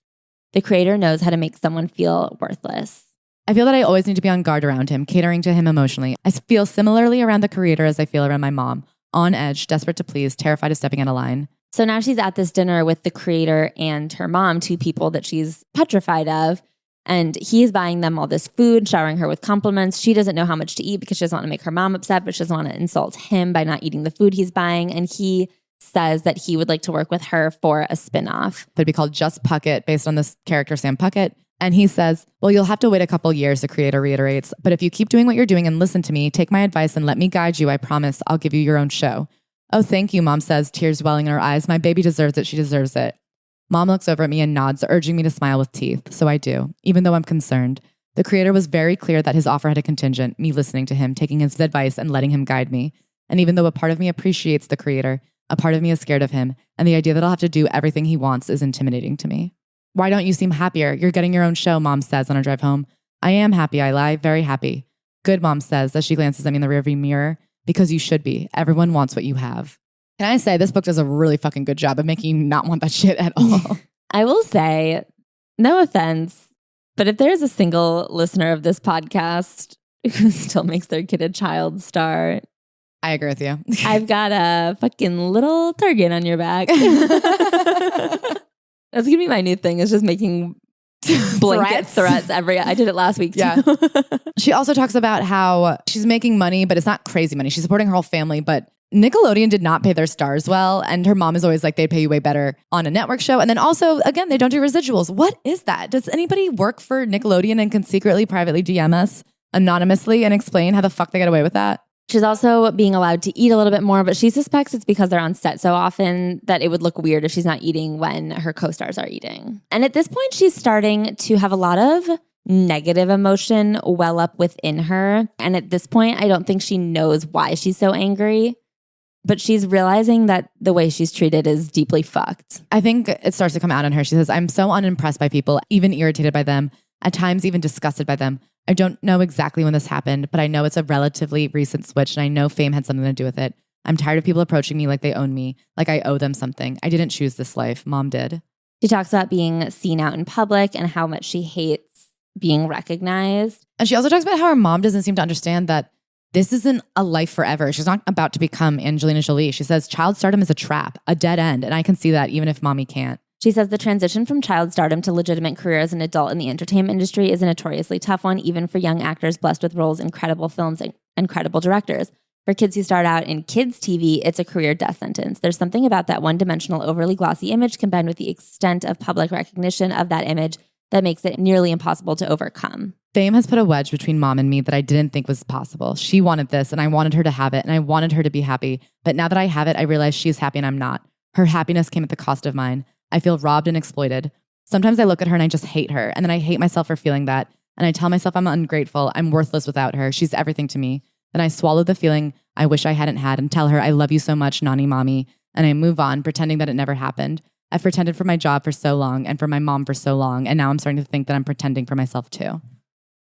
The creator knows how to make someone feel worthless. I feel that I always need to be on guard around him, catering to him emotionally. I feel similarly around the creator as I feel around my mom. On edge, desperate to please, terrified of stepping out of line. So now she's at this dinner with the creator and her mom, two people that she's petrified of. And he's buying them all this food, showering her with compliments. She doesn't know how much to eat because she doesn't want to make her mom upset, but she doesn't want to insult him by not eating the food he's buying. And he says that he would like to work with her for a spinoff. It'd be called Just Puckett, based on this character, Sam Puckett. And he says, well, you'll have to wait a couple years, the creator reiterates. But if you keep doing what you're doing and listen to me, take my advice and let me guide you, I promise I'll give you your own show. Oh, thank you, Mom says, tears welling in her eyes. My baby deserves it. She deserves it. Mom looks over at me and nods, urging me to smile with teeth. So I do, even though I'm concerned. The creator was very clear that his offer had a contingent, me listening to him, taking his advice and letting him guide me. And even though a part of me appreciates the creator, a part of me is scared of him. And the idea that I'll have to do everything he wants is intimidating to me. Why don't you seem happier? You're getting your own show, Mom says on our drive home. I am happy, I lie, very happy. Good, Mom says as she glances at me in the rearview mirror. Because you should be. Everyone wants what you have. Can I say this book does a really fucking good job of making you not want that shit at all? I will say, no offense, but if there's a single listener of this podcast who still makes their kid a child star, I agree with you. I've got a fucking little target on your back. That's gonna be my new thing, is just making blanket threats I did it last week too. Yeah. She also talks about how she's making money, but it's not crazy money. She's supporting her whole family, but Nickelodeon did not pay their stars well. And her mom is always like, they'd pay you way better on a network show. And then also, again, they don't do residuals. What is that? Does anybody work for Nickelodeon and can secretly, privately DM us anonymously and explain how the fuck they get away with that? She's also being allowed to eat a little bit more, but she suspects it's because they're on set so often that it would look weird if she's not eating when her co-stars are eating. And at this point, she's starting to have a lot of negative emotion well up within her. And at this point, I don't think she knows why she's so angry, but she's realizing that the way she's treated is deeply fucked. I think it starts to come out on her. She says, I'm so unimpressed by people, even irritated by them, at times even disgusted by them. I don't know exactly when this happened, but I know it's a relatively recent switch and I know fame had something to do with it. I'm tired of people approaching me like they own me, like I owe them something. I didn't choose this life. Mom did. She talks about being seen out in public and how much she hates being recognized. And she also talks about how her mom doesn't seem to understand that this isn't a life forever. She's not about to become Angelina Jolie. She says child stardom is a trap, a dead end. And I can see that even if mommy can't. She says the transition from child stardom to legitimate career as an adult in the entertainment industry is a notoriously tough one, even for young actors blessed with roles in credible films and incredible directors. For kids who start out in kids' TV, it's a career death sentence. There's something about that one-dimensional, overly glossy image combined with the extent of public recognition of that image that makes it nearly impossible to overcome. Fame has put a wedge between mom and me that I didn't think was possible. She wanted this and I wanted her to have it and I wanted her to be happy. But now that I have it, I realize she's happy and I'm not. Her happiness came at the cost of mine. I feel robbed and exploited. Sometimes I look at her and I just hate her. And then I hate myself for feeling that. And I tell myself I'm ungrateful. I'm worthless without her. She's everything to me. Then I swallow the feeling I wish I hadn't had and tell her I love you so much, Nani Mommy. And I move on, pretending that it never happened. I've pretended for my job for so long and for my mom for so long. And now I'm starting to think that I'm pretending for myself too.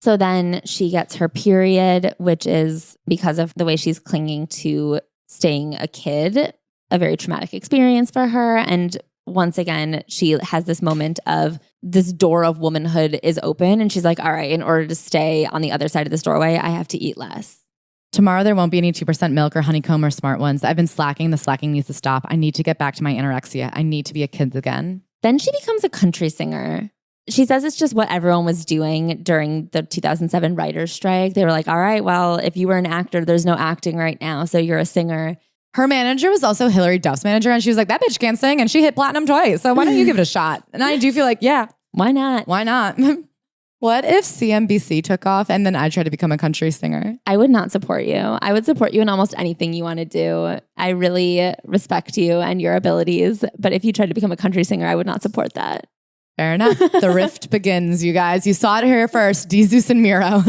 So then she gets her period, which is because of the way she's clinging to staying a kid, a very traumatic experience for her. And once again, she has this moment of this door of womanhood is open. And she's like, all right, in order to stay on the other side of this doorway, I have to eat less. Tomorrow there won't be any 2% milk or honeycomb or smart ones. I've been slacking. The slacking needs to stop. I need to get back to my anorexia. I need to be a kid again. Then she becomes a country singer. She says it's just what everyone was doing during the 2007 writers' strike. They were like, all right, well, if you were an actor, there's no acting right now, so you're a singer. Her manager was also Hillary Duff's manager, and she was like, that bitch can't sing, and she hit platinum twice, so why don't you give it a shot? And I do feel like, yeah. Why not? Why not? What if CNBC took off and then I tried to become a country singer? I would not support you. I would support you in almost anything you want to do. I really respect you and your abilities. But if you tried to become a country singer, I would not support that. Fair enough. The rift begins, you guys. You saw it here first. Jesus and Miro.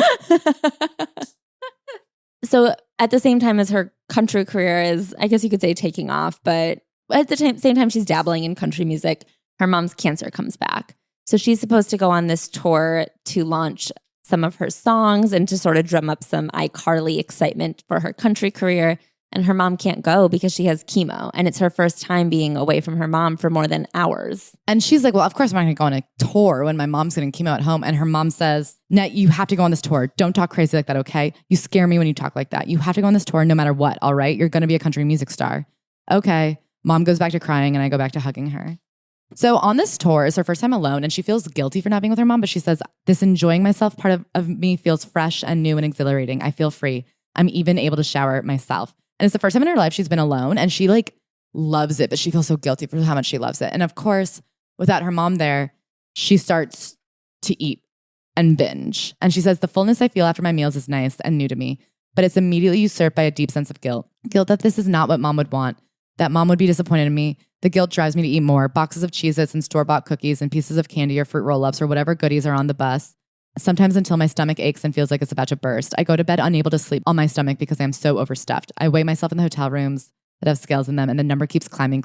So at the same time as her country career is, I guess you could say, taking off, but at the same time she's dabbling in country music, her mom's cancer comes back. So she's supposed to go on this tour to launch some of her songs and to sort of drum up some iCarly excitement for her country career. And her mom can't go because she has chemo. And it's her first time being away from her mom for more than hours. And she's like, well, of course I'm not going to go on a tour when my mom's getting chemo at home. And her mom says, Net, you have to go on this tour. Don't talk crazy like that, okay? You scare me when you talk like that. You have to go on this tour no matter what, all right? You're going to be a country music star. Okay. Mom goes back to crying and I go back to hugging her. So on this tour is her first time alone and she feels guilty for not being with her mom, but she says, this enjoying myself part of me feels fresh and new and exhilarating. I feel free. I'm even able to shower myself. And it's the first time in her life she's been alone and she like loves it, but she feels so guilty for how much she loves it. And of course, without her mom there, she starts to eat and binge. And she says, the fullness I feel after my meals is nice and new to me, but it's immediately usurped by a deep sense of guilt. Guilt that this is not what mom would want, that mom would be disappointed in me. The guilt drives me to eat more, boxes of Cheez-Its and store-bought cookies and pieces of candy or fruit roll-ups or whatever goodies are on the bus. Sometimes until my stomach aches and feels like it's about to burst. I go to bed unable to sleep on my stomach because I'm so overstuffed. I weigh myself in the hotel rooms that have scales in them and the number keeps climbing.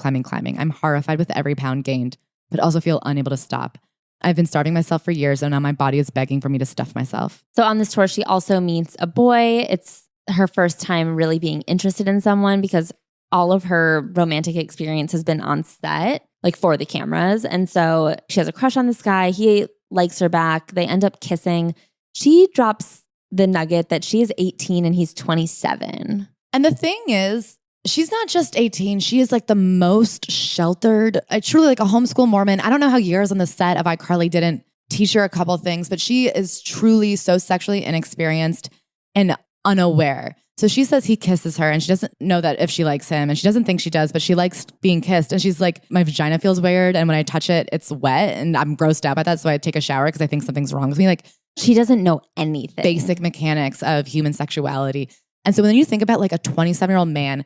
I'm horrified with every pound gained, but also feel unable to stop. I've been starving myself for years and now my body is begging for me to stuff myself. So on this tour, she also meets a boy. It's her first time really being interested in someone because all of her romantic experience has been on set, like for the cameras. And so she has a crush on this guy. He likes her back. They end up kissing. She drops the nugget that she is 18 and he's 27. And the thing is, she's not just 18. She is like the most sheltered, truly like a homeschool Mormon. I don't know how years on the set of iCarly didn't teach her a couple of things, but she is truly so sexually inexperienced and unaware. So she says he kisses her and she doesn't know that if she likes him and she doesn't think she does, but she likes being kissed. And she's like, my vagina feels weird. And when I touch it, it's wet and I'm grossed out by that. So I take a shower because I think something's wrong with me. Like she doesn't know anything. Basic mechanics of human sexuality. And so when you think about like a 27-year-old man,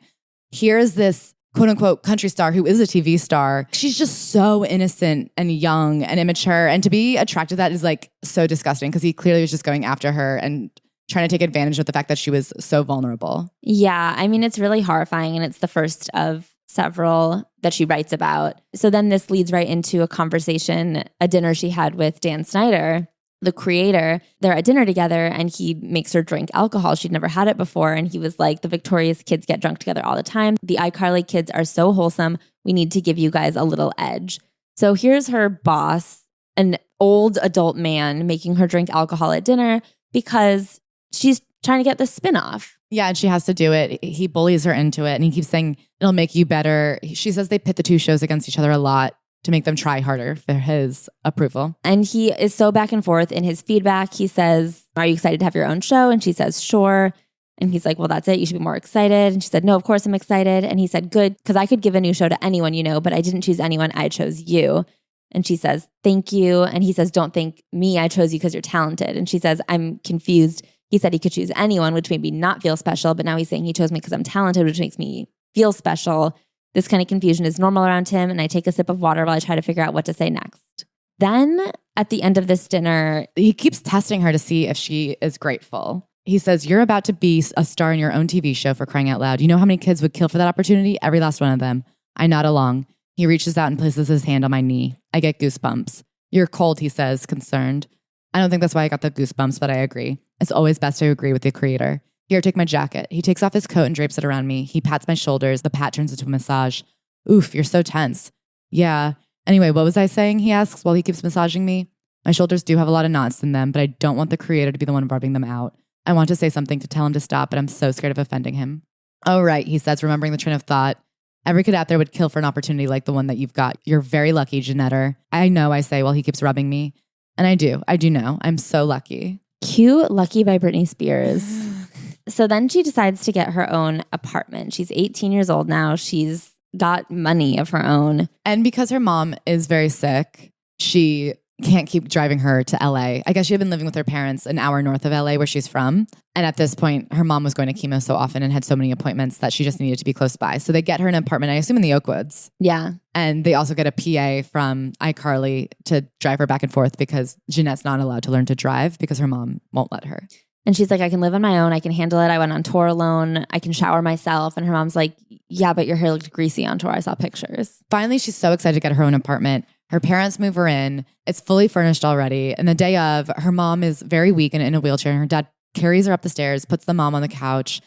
here's this quote unquote country star who is a TV star. She's just so innocent and young and immature. And to be attracted to that is like so disgusting because he clearly was just going after her and trying to take advantage of the fact that she was so vulnerable. Yeah, I mean, it's really horrifying, and it's the first of several that she writes about. So then this leads right into a conversation, a dinner she had with Dan Snyder, the creator. They're at dinner together and he makes her drink alcohol. She'd never had it before. And he was like, the Victorious kids get drunk together all the time. The iCarly kids are so wholesome. We need to give you guys a little edge. So here's her boss, an old adult man, making her drink alcohol at dinner because she's trying to get the spinoff. Yeah, and she has to do it. He bullies her into it and he keeps saying, it'll make you better. She says they pit the two shows against each other a lot to make them try harder for his approval. And he is so back and forth in his feedback. He says, are you excited to have your own show? And she says, sure. And he's like, well, that's it. You should be more excited. And she said, no, of course I'm excited. And he said, good, because I could give a new show to anyone, you know, but I didn't choose anyone. I chose you. And she says, thank you. And he says, don't thank me. I chose you because you're talented. And she says, I'm confused. He said he could choose anyone, which made me not feel special. But now he's saying he chose me because I'm talented, which makes me feel special. This kind of confusion is normal around him. And I take a sip of water while I try to figure out what to say next. Then at the end of this dinner, he keeps testing her to see if she is grateful. He says, you're about to be a star in your own TV show, for crying out loud. You know how many kids would kill for that opportunity? Every last one of them. I nod along. He reaches out and places his hand on my knee. I get goosebumps. You're cold, he says, concerned. I don't think that's why I got the goosebumps, but I agree. It's always best to agree with the creator. Here, take my jacket. He takes off his coat and drapes it around me. He pats my shoulders. The pat turns into a massage. Oof, you're so tense. Yeah. Anyway, what was I saying? He asks while he keeps massaging me. My shoulders do have a lot of knots in them, but I don't want the creator to be the one rubbing them out. I want to say something to tell him to stop, but I'm so scared of offending him. Oh, right, he says, remembering the train of thought. Every kid out there would kill for an opportunity like the one that you've got. You're very lucky, Jennette. I know, I say while he keeps rubbing me. And I do know. I'm so lucky. Cute Lucky by Britney Spears. So then she decides to get her own apartment. She's 18 years old now. She's got money of her own. And because her mom is very sick, she can't keep driving her to LA. I guess she had been living with her parents an hour north of LA where she's from. And at this point, her mom was going to chemo so often and had so many appointments that she just needed to be close by. So they get her an apartment, I assume in the Oakwoods. Yeah. And they also get a PA from iCarly to drive her back and forth because Jennette's not allowed to learn to drive because her mom won't let her. And she's like, I can live on my own. I can handle it. I went on tour alone. I can shower myself. And her mom's like, yeah, but your hair looked greasy on tour. I saw pictures. Finally, she's so excited to get her own apartment. Her parents move her in. It's fully furnished already. And the day of, her mom is very weak and in a wheelchair. And her dad carries her up the stairs, puts the mom on the couch.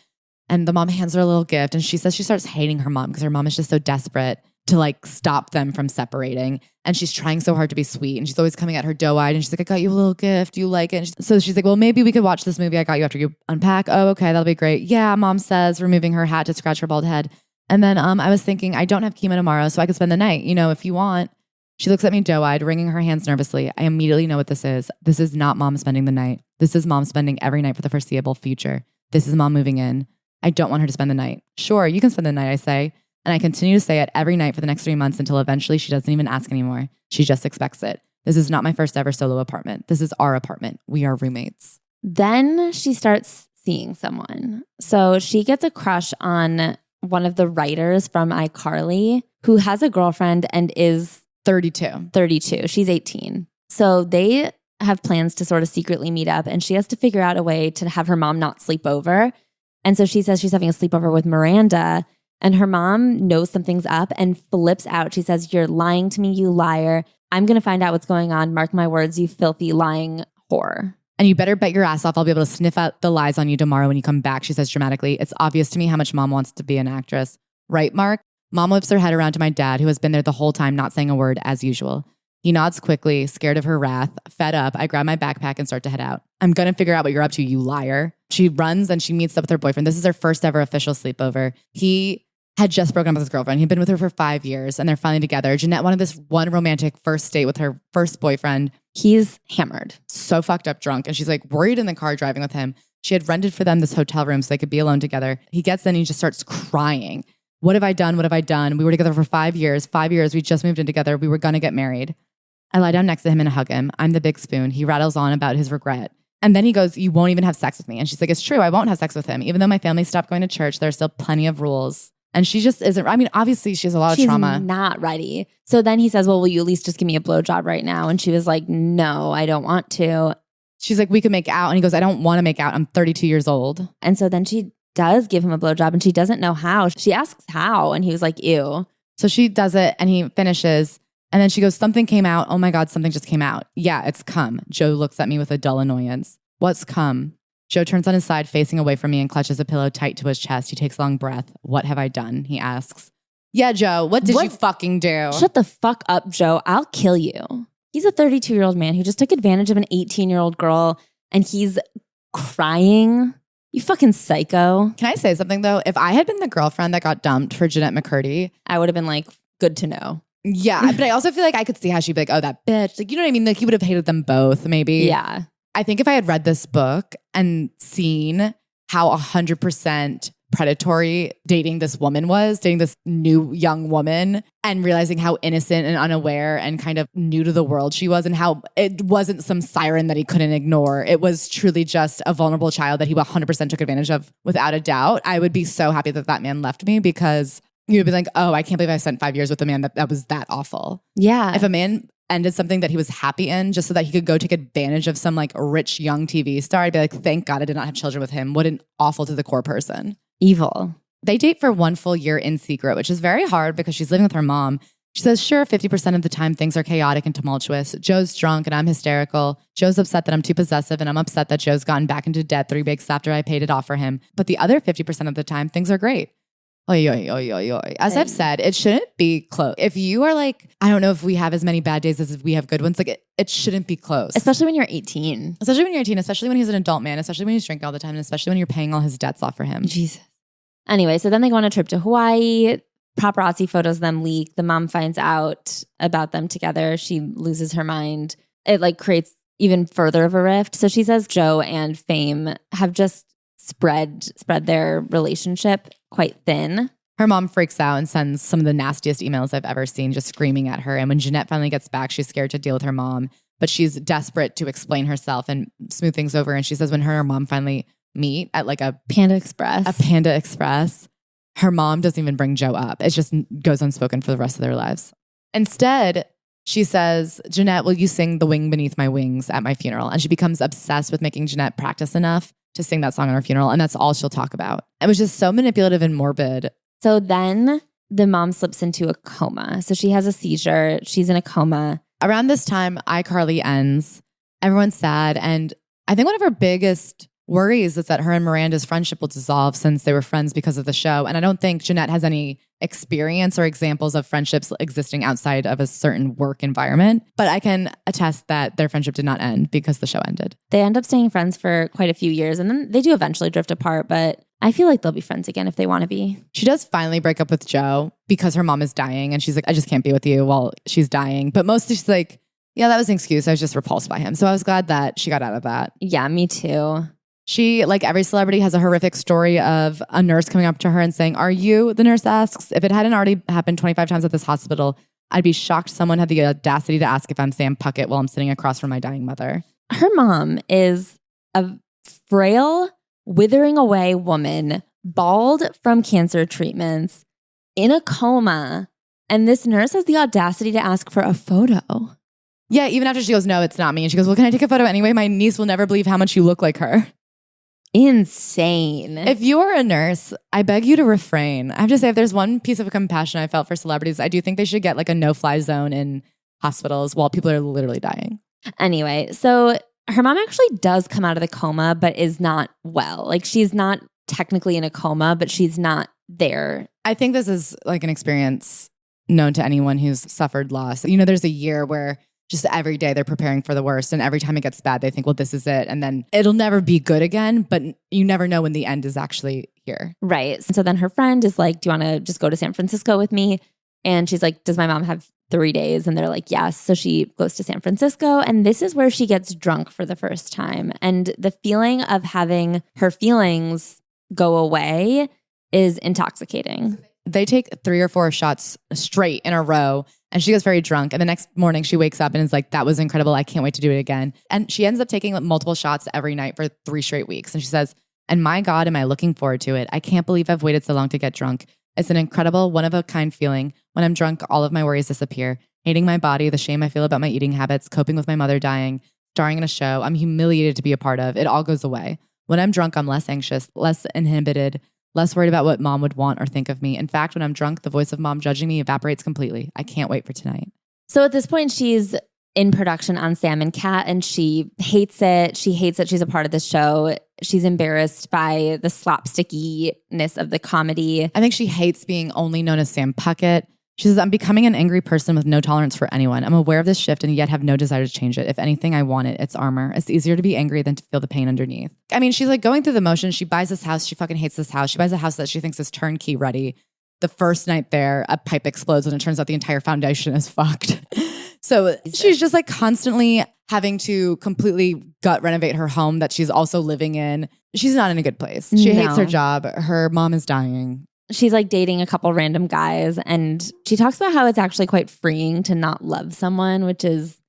And the mom hands her a little gift. And she says she starts hating her mom because her mom is just so desperate to like stop them from separating. And she's trying so hard to be sweet. And she's always coming at her doe-eyed. And she's like, I got you a little gift. You like it? And so she's like, well, maybe we could watch this movie I got you after you unpack. Oh, okay. That'll be great. Yeah, mom says, removing her hat to scratch her bald head. And then I was thinking, I don't have chemo tomorrow, so I could spend the night, if you want. She looks at me doe-eyed, wringing her hands nervously. I immediately know what this is. This is not mom spending the night. This is mom spending every night for the foreseeable future. This is mom moving in. I don't want her to spend the night. Sure, you can spend the night, I say. And I continue to say it every night for the next 3 months until eventually she doesn't even ask anymore. She just expects it. This is not my first ever solo apartment. This is our apartment. We are roommates. Then she starts seeing someone. So she gets a crush on one of the writers from iCarly who has a girlfriend and is 32. She's 18. So they have plans to sort of secretly meet up, and she has to figure out a way to have her mom not sleep over. And so she says she's having a sleepover with Miranda, and her mom knows something's up and flips out. She says, you're lying to me, you liar. I'm going to find out what's going on. Mark my words, you filthy lying whore. And you better bet your ass off I'll be able to sniff out the lies on you tomorrow when you come back, she says dramatically. It's obvious to me how much mom wants to be an actress. Right, Mark? Mom whips her head around to my dad, who has been there the whole time, not saying a word as usual. He nods quickly, scared of her wrath. Fed up, I grab my backpack and start to head out. I'm going to figure out what you're up to, you liar. She runs and she meets up with her boyfriend. This is her first ever official sleepover. He had just broken up with his girlfriend. He'd been with her for 5 years and they're finally together. Jennette wanted this one romantic first date with her first boyfriend. He's hammered. So fucked up drunk. And she's like worried in the car driving with him. She had rented for them this hotel room so they could be alone together. He gets in and he just starts crying. What have I done? What have I done? We were together for 5 years. 5 years. We just moved in together. We were going to get married. I lie down next to him and hug him. I'm the big spoon. He rattles on about his regret. And then he goes, you won't even have sex with me. And she's like, it's true. I won't have sex with him. Even though my family stopped going to church, there are still plenty of rules. And she just isn't, I mean, obviously she has a lot of trauma. She's not ready. So then he says, well, will you at least just give me a blowjob right now? And she was like, no, I don't want to. She's like, we could make out. And he goes, I don't want to make out. I'm 32 years old. And so then she does give him a blowjob and she doesn't know how. She asks how. And he was like, ew. So she does it and he finishes. And then she goes, something came out. Oh my God, something just came out. Yeah, it's cum. Joe looks at me with a dull annoyance. What's cum? Joe turns on his side, facing away from me and clutches a pillow tight to his chest. He takes a long breath. What have I done? He asks. Yeah, Joe, what did you fucking do? Shut the fuck up, Joe. I'll kill you. He's a 32-year-old man who just took advantage of an 18-year-old girl and he's crying. You fucking psycho. Can I say something though? If I had been the girlfriend that got dumped for Jennette McCurdy, I would have been like, good to know. Yeah, but I also feel like I could see how she'd be like, oh, that bitch. Like, you know what I mean? Like, he would have hated them both, maybe. Yeah. I think if I had read this book and seen how 100% predatory dating this woman was, dating this new young woman, and realizing how innocent and unaware and kind of new to the world she was, and how it wasn't some siren that he couldn't ignore. It was truly just a vulnerable child that he 100% took advantage of without a doubt. I would be so happy that that man left me, because you'd be like, oh, I can't believe I spent 5 years with a man that was that awful. Yeah. If a man ended something that he was happy in just so that he could go take advantage of some like rich young TV star, I'd be like, thank God I did not have children with him. What an awful to the core person. Evil. They date for 1 full year in secret, which is very hard because she's living with her mom. She says, sure, 50% of the time things are chaotic and tumultuous. Joe's drunk and I'm hysterical. Joe's upset that I'm too possessive and I'm upset that Joe's gotten back into debt 3 weeks after I paid it off for him. But the other 50% of the time, things are great. Oy, oy, oy, oy, oy. As I've said, it shouldn't be close. If you are like, I don't know if we have as many bad days as we have good ones, like it shouldn't be close. Especially when you're 18. Especially when you're 18, especially when he's an adult man, especially when he's drinking all the time, and especially when you're paying all his debts off for him. Jesus. Anyway, so then they go on a trip to Hawaii. Paparazzi photos them leak. The mom finds out about them together. She loses her mind. It like creates even further of a rift. So she says Joe and Fame have just spread their relationship quite thin. Her mom freaks out and sends some of the nastiest emails I've ever seen, just screaming at her. And when Jennette finally gets back, she's scared to deal with her mom, but she's desperate to explain herself and smooth things over. And she says when her and her mom finally meet at like a Panda Express, her mom doesn't even bring Joe up. It just goes unspoken for the rest of their lives. Instead, she says, Jennette, will you sing The Wing Beneath My Wings at my funeral? And she becomes obsessed with making Jennette practice enough to sing that song at her funeral. And that's all she'll talk about. It was just so manipulative and morbid. So then the mom slips into a coma. So she has a seizure. She's in a coma. Around this time, iCarly ends. Everyone's sad. And I think one of her biggest worries is that her and Miranda's friendship will dissolve since they were friends because of the show. And I don't think Jennette has any experience or examples of friendships existing outside of a certain work environment. But I can attest that their friendship did not end because the show ended. They end up staying friends for quite a few years and then they do eventually drift apart, but I feel like they'll be friends again if they want to be. She does finally break up with Joe because her mom is dying and she's like, I just can't be with you while she's dying. But mostly she's like, yeah, that was an excuse. I was just repulsed by him. So I was glad that she got out of that. Yeah, me too. She, like every celebrity, has a horrific story of a nurse coming up to her and saying, are you? The nurse asks. If it hadn't already happened 25 times at this hospital, I'd be shocked someone had the audacity to ask if I'm Sam Puckett while I'm sitting across from my dying mother. Her mom is a frail, withering away woman, bald from cancer treatments, in a coma, and this nurse has the audacity to ask for a photo. Yeah, even after she goes, no, it's not me. And she goes, well, can I take a photo anyway? My niece will never believe how much you look like her. Insane. If you are a nurse, I beg you to refrain. I have to say, if there's one piece of compassion I felt for celebrities, I do think they should get like a no-fly zone in hospitals while people are literally dying. Anyway, so her mom actually does come out of the coma, but is not well. Like she's not technically in a coma, but she's not there. I think this is like an experience known to anyone who's suffered loss. You know, there's a year where just every day they're preparing for the worst. And every time it gets bad, they think, well, this is it. And then it'll never be good again. But you never know when the end is actually here. Right. So then her friend is like, do you want to just go to San Francisco with me? And she's like, does my mom have 3 days? And they're like, yes. So she goes to San Francisco. And this is where she gets drunk for the first time. And the feeling of having her feelings go away is intoxicating. They take 3 or 4 shots straight in a row. And she gets very drunk. And the next morning she wakes up and is like, that was incredible. I can't wait to do it again. And she ends up taking multiple shots every night for 3 straight weeks. And she says, and my God, am I looking forward to it. I can't believe I've waited so long to get drunk. It's an incredible, one-of-a-kind feeling. When I'm drunk, all of my worries disappear. Hating my body, the shame I feel about my eating habits, coping with my mother dying, starring in a show I'm humiliated to be a part of, it all goes away. When I'm drunk, I'm less anxious, less inhibited, less worried about what mom would want or think of me. In fact, when I'm drunk, the voice of mom judging me evaporates completely. I can't wait for tonight. So at this point, she's in production on Sam and Cat, and she hates it. She hates that she's a part of the show. She's embarrassed by the slapstickiness of the comedy. I think she hates being only known as Sam Puckett. She says, I'm becoming an angry person with no tolerance for anyone. I'm aware of this shift and yet have no desire to change it. If anything, I want it. It's armor. It's easier to be angry than to feel the pain underneath. I mean, she's like going through the motions. She buys this house. She fucking hates this house. She buys a house that she thinks is turnkey ready. The first night there, a pipe explodes and it turns out the entire foundation is fucked. So she's just like constantly having to completely gut renovate her home that she's also living in. She's not in a good place. She hates her job. Her mom is dying. She's like dating a couple random guys, and she talks about how it's actually quite freeing to not love someone, which is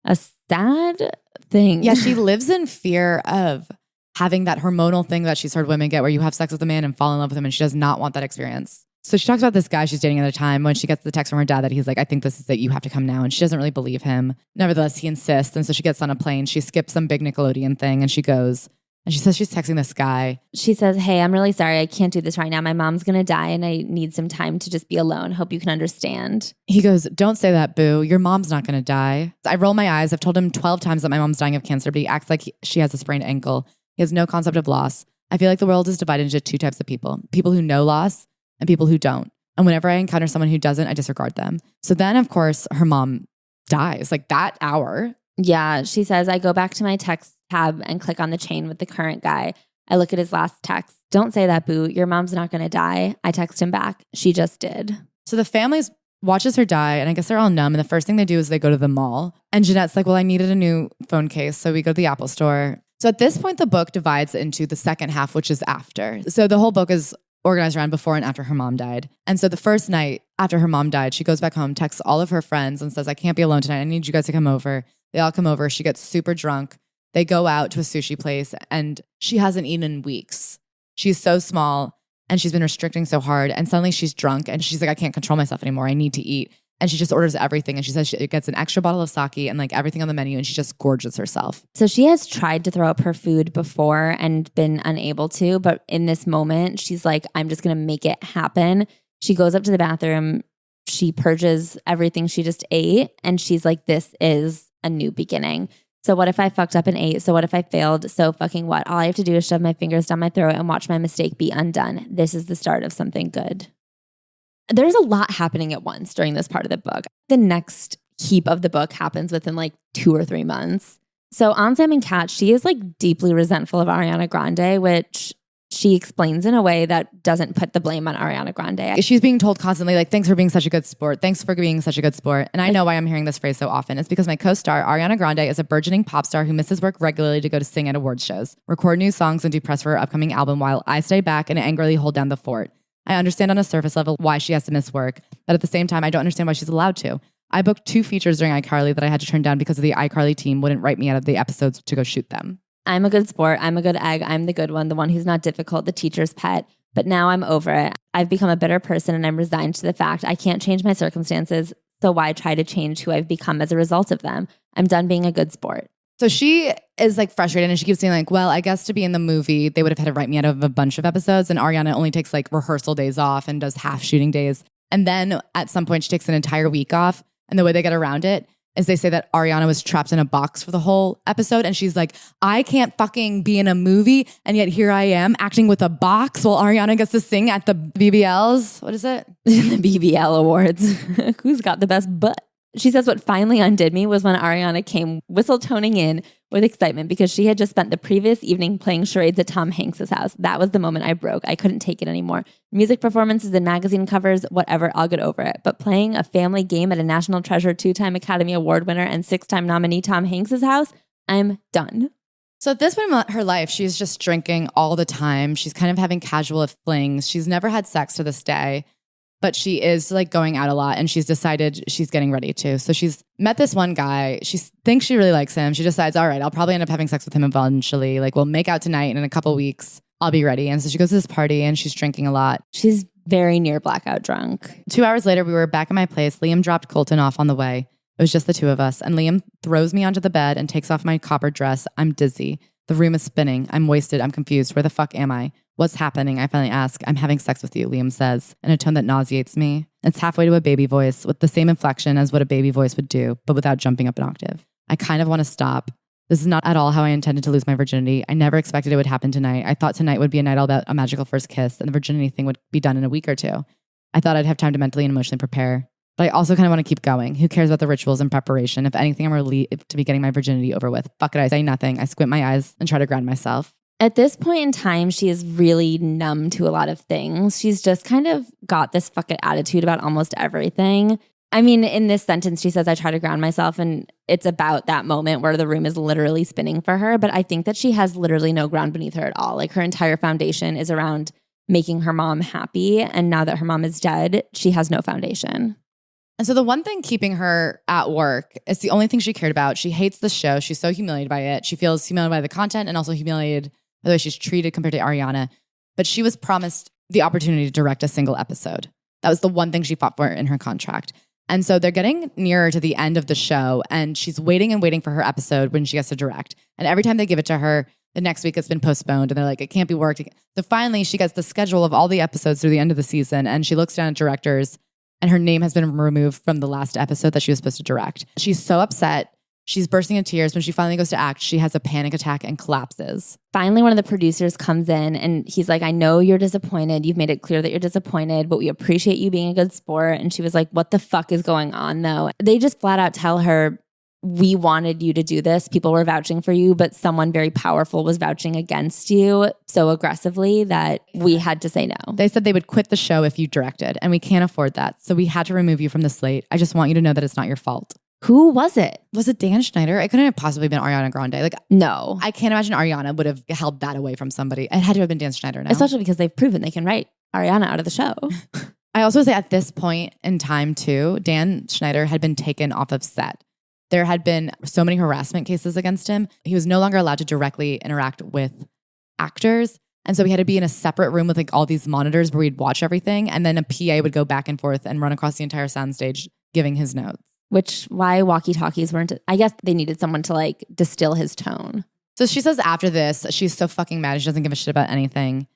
a sad thing. Yeah, she lives in fear of having that hormonal thing that she's heard women get where you have sex with a man and fall in love with him, and she does not want that experience. So she talks about this guy she's dating at the time when she gets the text from her dad that he's like, I think this is it. You have to come now. And she doesn't really believe him. Nevertheless, he insists. And so she gets on a plane. She skips some big Nickelodeon thing and she goes. And she says she's texting this guy. She says, hey, I'm really sorry. I can't do this right now. My mom's going to die and I need some time to just be alone. Hope you can understand. He goes, don't say that, boo. Your mom's not going to die. I roll my eyes. I've told him 12 times that my mom's dying of cancer, but he acts like she has a sprained ankle. He has no concept of loss. I feel like the world is divided into two types of people. People who know loss and people who don't. And whenever I encounter someone who doesn't, I disregard them. So then, of course, her mom dies like that hour. Yeah. She says, I go back to my text tab and click on the chain with the current guy. I look at his last text. Don't say that, boo. Your mom's not going to die. I text him back. She just did. So the family watches her die, and I guess they're all numb. And the first thing they do is they go to the mall. And Jennette's like, well, I needed a new phone case. So we go to the Apple store. So at this point, the book divides into the second half, which is after. So the whole book is organized around before and after her mom died. And so the first night after her mom died, she goes back home, texts all of her friends and says, I can't be alone tonight. I need you guys to come over. They all come over. She gets super drunk. They go out to a sushi place and she hasn't eaten in weeks. She's so small and she's been restricting so hard. And suddenly she's drunk and she's like, I can't control myself anymore. I need to eat. And she just orders everything. And she says she gets an extra bottle of sake and like everything on the menu. And she just gorges herself. So she has tried to throw up her food before and been unable to. But in this moment, she's like, I'm just going to make it happen. She goes up to the bathroom. She purges everything she just ate. And she's like, this is a new beginning. So what if I fucked up and ate? So what if I failed? So fucking what? All I have to do is shove my fingers down my throat and watch my mistake be undone. This is the start of something good. There's a lot happening at once during this part of the book. The next heap of the book happens within like 2 or 3 months. So on Sam and Cat, she is like deeply resentful of Ariana Grande, which she explains in a way that doesn't put the blame on Ariana Grande. She's being told constantly, like, thanks for being such a good sport. Thanks for being such a good sport. And I know why I'm hearing this phrase so often. It's because my co-star, Ariana Grande, is a burgeoning pop star who misses work regularly to go to sing at awards shows, record new songs, and do press for her upcoming album while I stay back and angrily hold down the fort. I understand on a surface level why she has to miss work, but at the same time, I don't understand why she's allowed to. I booked 2 features during iCarly that I had to turn down because of the iCarly team wouldn't write me out of the episodes to go shoot them. I'm a good sport. I'm a good egg. I'm the good one, the one who's not difficult, the teacher's pet. But now I'm over it. I've become a better person and I'm resigned to the fact I can't change my circumstances. So why try to change who I've become as a result of them? I'm done being a good sport. So she is like frustrated and she keeps saying like, well, I guess to be in the movie, they would have had to write me out of a bunch of episodes. And Ariana only takes like rehearsal days off and does half shooting days. And then at some point she takes an entire week off. And the way they get around it is they say that Ariana was trapped in a box for the whole episode. And she's like, I can't fucking be in a movie. And yet here I am acting with a box while Ariana gets to sing at the BBLs. What is it? The BBL Awards. Who's got the best butt? She says what finally undid me was when Ariana came whistle toning in with excitement because she had just spent the previous evening playing charades at Tom Hanks's house. That was the moment I broke. I couldn't take it anymore. Music performances and magazine covers, whatever, I'll get over it. But playing a family game at a National Treasure 2-time Academy Award winner and 6-time nominee Tom Hanks's house, I'm done. So at this point in her life, she's just drinking all the time. She's kind of having casual flings. She's never had sex to this day. But she is like going out a lot and she's decided she's getting ready to. So she's met this one guy. She thinks she really likes him. She decides, all right, I'll probably end up having sex with him eventually. Like we'll make out tonight and in a couple weeks, I'll be ready. And so she goes to this party and she's drinking a lot. She's very near blackout drunk. 2 hours later, we were back at my place. Liam dropped Colton off on the way. It was just the two of us. And Liam throws me onto the bed and takes off my copper dress. I'm dizzy. The room is spinning. I'm wasted. I'm confused. Where the fuck am I? What's happening? I finally ask. I'm having sex with you, Liam says, in a tone that nauseates me. It's halfway to a baby voice with the same inflection as what a baby voice would do, but without jumping up an octave. I kind of want to stop. This is not at all how I intended to lose my virginity. I never expected it would happen tonight. I thought tonight would be a night all about a magical first kiss and the virginity thing would be done in a week or two. I thought I'd have time to mentally and emotionally prepare. But I also kind of want to keep going. Who cares about the rituals and preparation? If anything, I'm relieved to be getting my virginity over with. Fuck it, I say nothing. I squint my eyes and try to ground myself. At this point in time, she is really numb to a lot of things. She's just kind of got this fuck it attitude about almost everything. I mean, in this sentence, she says, I try to ground myself, and it's about that moment where the room is literally spinning for her. But I think that she has literally no ground beneath her at all. Like her entire foundation is around making her mom happy. And now that her mom is dead, she has no foundation. And so the one thing keeping her at work is the only thing she cared about. She hates the show. She's so humiliated by it. She feels humiliated by the content and also humiliated by the way she's treated compared to Ariana. But she was promised the opportunity to direct a single episode. That was the one thing she fought for in her contract. And so they're getting nearer to the end of the show and she's waiting and waiting for her episode when she gets to direct. And every time they give it to her, the next week it's been postponed and they're like, it can't be worked. So finally she gets the schedule of all the episodes through the end of the season and she looks down at directors and her name has been removed from the last episode that she was supposed to direct. She's so upset. She's bursting into tears. When she finally goes to act, she has a panic attack and collapses. Finally, one of the producers comes in and he's like, I know you're disappointed. You've made it clear that you're disappointed, but we appreciate you being a good sport. And she was like, what the fuck is going on though? They just flat out tell her, we wanted you to do this. People were vouching for you, but someone very powerful was vouching against you so aggressively that we had to say no. They said they would quit the show if you directed, and we can't afford that. So we had to remove you from the slate. I just want you to know that it's not your fault. Who was it? Was it Dan Schneider? It couldn't have possibly been Ariana Grande. Like, no. I can't imagine Ariana would have held that away from somebody. It had to have been Dan Schneider now. Especially because they've proven they can write Ariana out of the show. I also say at this point in time too, Dan Schneider had been taken off of set. There had been so many harassment cases against him. He was no longer allowed to directly interact with actors. And so we had to be in a separate room with like all these monitors where we'd watch everything. And then a PA would go back and forth and run across the entire soundstage giving his notes. Which why walkie-talkies weren't, I guess they needed someone to like distill his tone. So she says after this, she's so fucking mad. She doesn't give a shit about anything.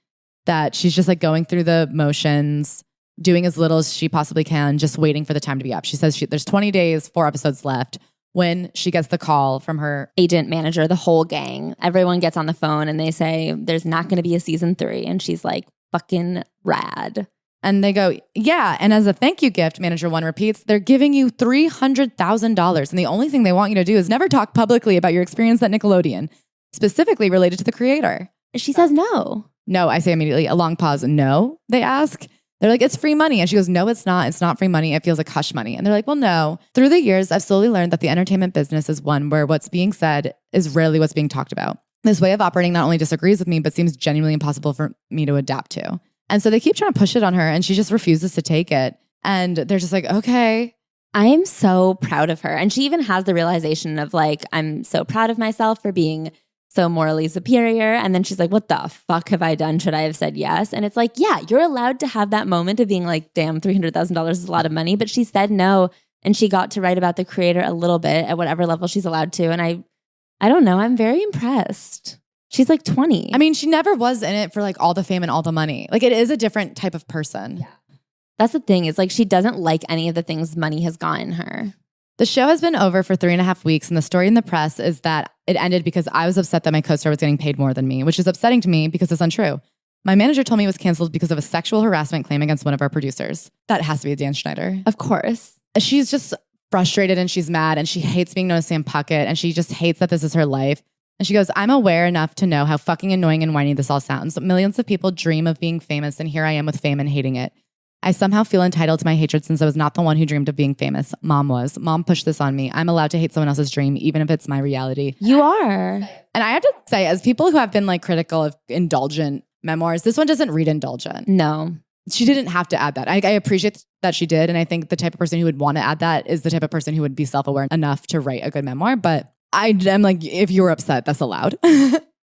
That she's just like going through the motions, doing as little as she possibly can, just waiting for the time to be up. She says there's 20 days, 4 episodes left. When she gets the call from her agent, manager, the whole gang, everyone gets on the phone and they say, there's not going to be a season 3. And she's like, fucking rad. And they go, yeah. And as a thank you gift, manager 1 repeats, they're giving you $300,000. And the only thing they want you to do is never talk publicly about your experience at Nickelodeon, specifically related to the creator. She says no. No, I say immediately. A long pause. No, they ask. They're like, it's free money. And she goes, no, it's not. It's not free money. It feels like hush money. And they're like, well, no. Through the years, I've slowly learned that the entertainment business is one where what's being said is rarely what's being talked about. This way of operating not only disagrees with me, but seems genuinely impossible for me to adapt to. And so they keep trying to push it on her and she just refuses to take it. And they're just like, okay. I am so proud of her. And she even has the realization of like, I'm so proud of myself for being so morally superior. And then she's like, what the fuck have I done? Should I have said yes? And it's like, yeah, you're allowed to have that moment of being like, damn, $300,000 is a lot of money. But she said no. And she got to write about the creator a little bit at whatever level she's allowed to. And I don't know. I'm very impressed. She's like 20. I mean, she never was in it for like all the fame and all the money. Like it is a different type of person. Yeah. That's the thing. Is like she doesn't like any of the things money has gotten her. The show has been over for 3.5 weeks, and the story in the press is that it ended because I was upset that my co-star was getting paid more than me, which is upsetting to me because it's untrue. My manager told me it was canceled because of a sexual harassment claim against one of our producers. That has to be Dan Schneider. Of course. She's just frustrated and she's mad and she hates being known as Sam Puckett and she just hates that this is her life. And she goes, I'm aware enough to know how fucking annoying and whiny this all sounds. Millions of people dream of being famous, and here I am with fame and hating it. I somehow feel entitled to my hatred since I was not the one who dreamed of being famous. Mom was. Mom pushed this on me. I'm allowed to hate someone else's dream, even if it's my reality. You are. And I have to say, as people who have been like critical of indulgent memoirs, this one doesn't read indulgent. No. She didn't have to add that. I appreciate that she did. And I think the type of person who would want to add that is the type of person who would be self-aware enough to write a good memoir. But I'm like, if you were upset, that's allowed.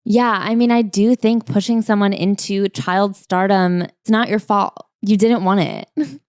Yeah. I mean, I do think pushing someone into child stardom, it's not your fault. You didn't want it.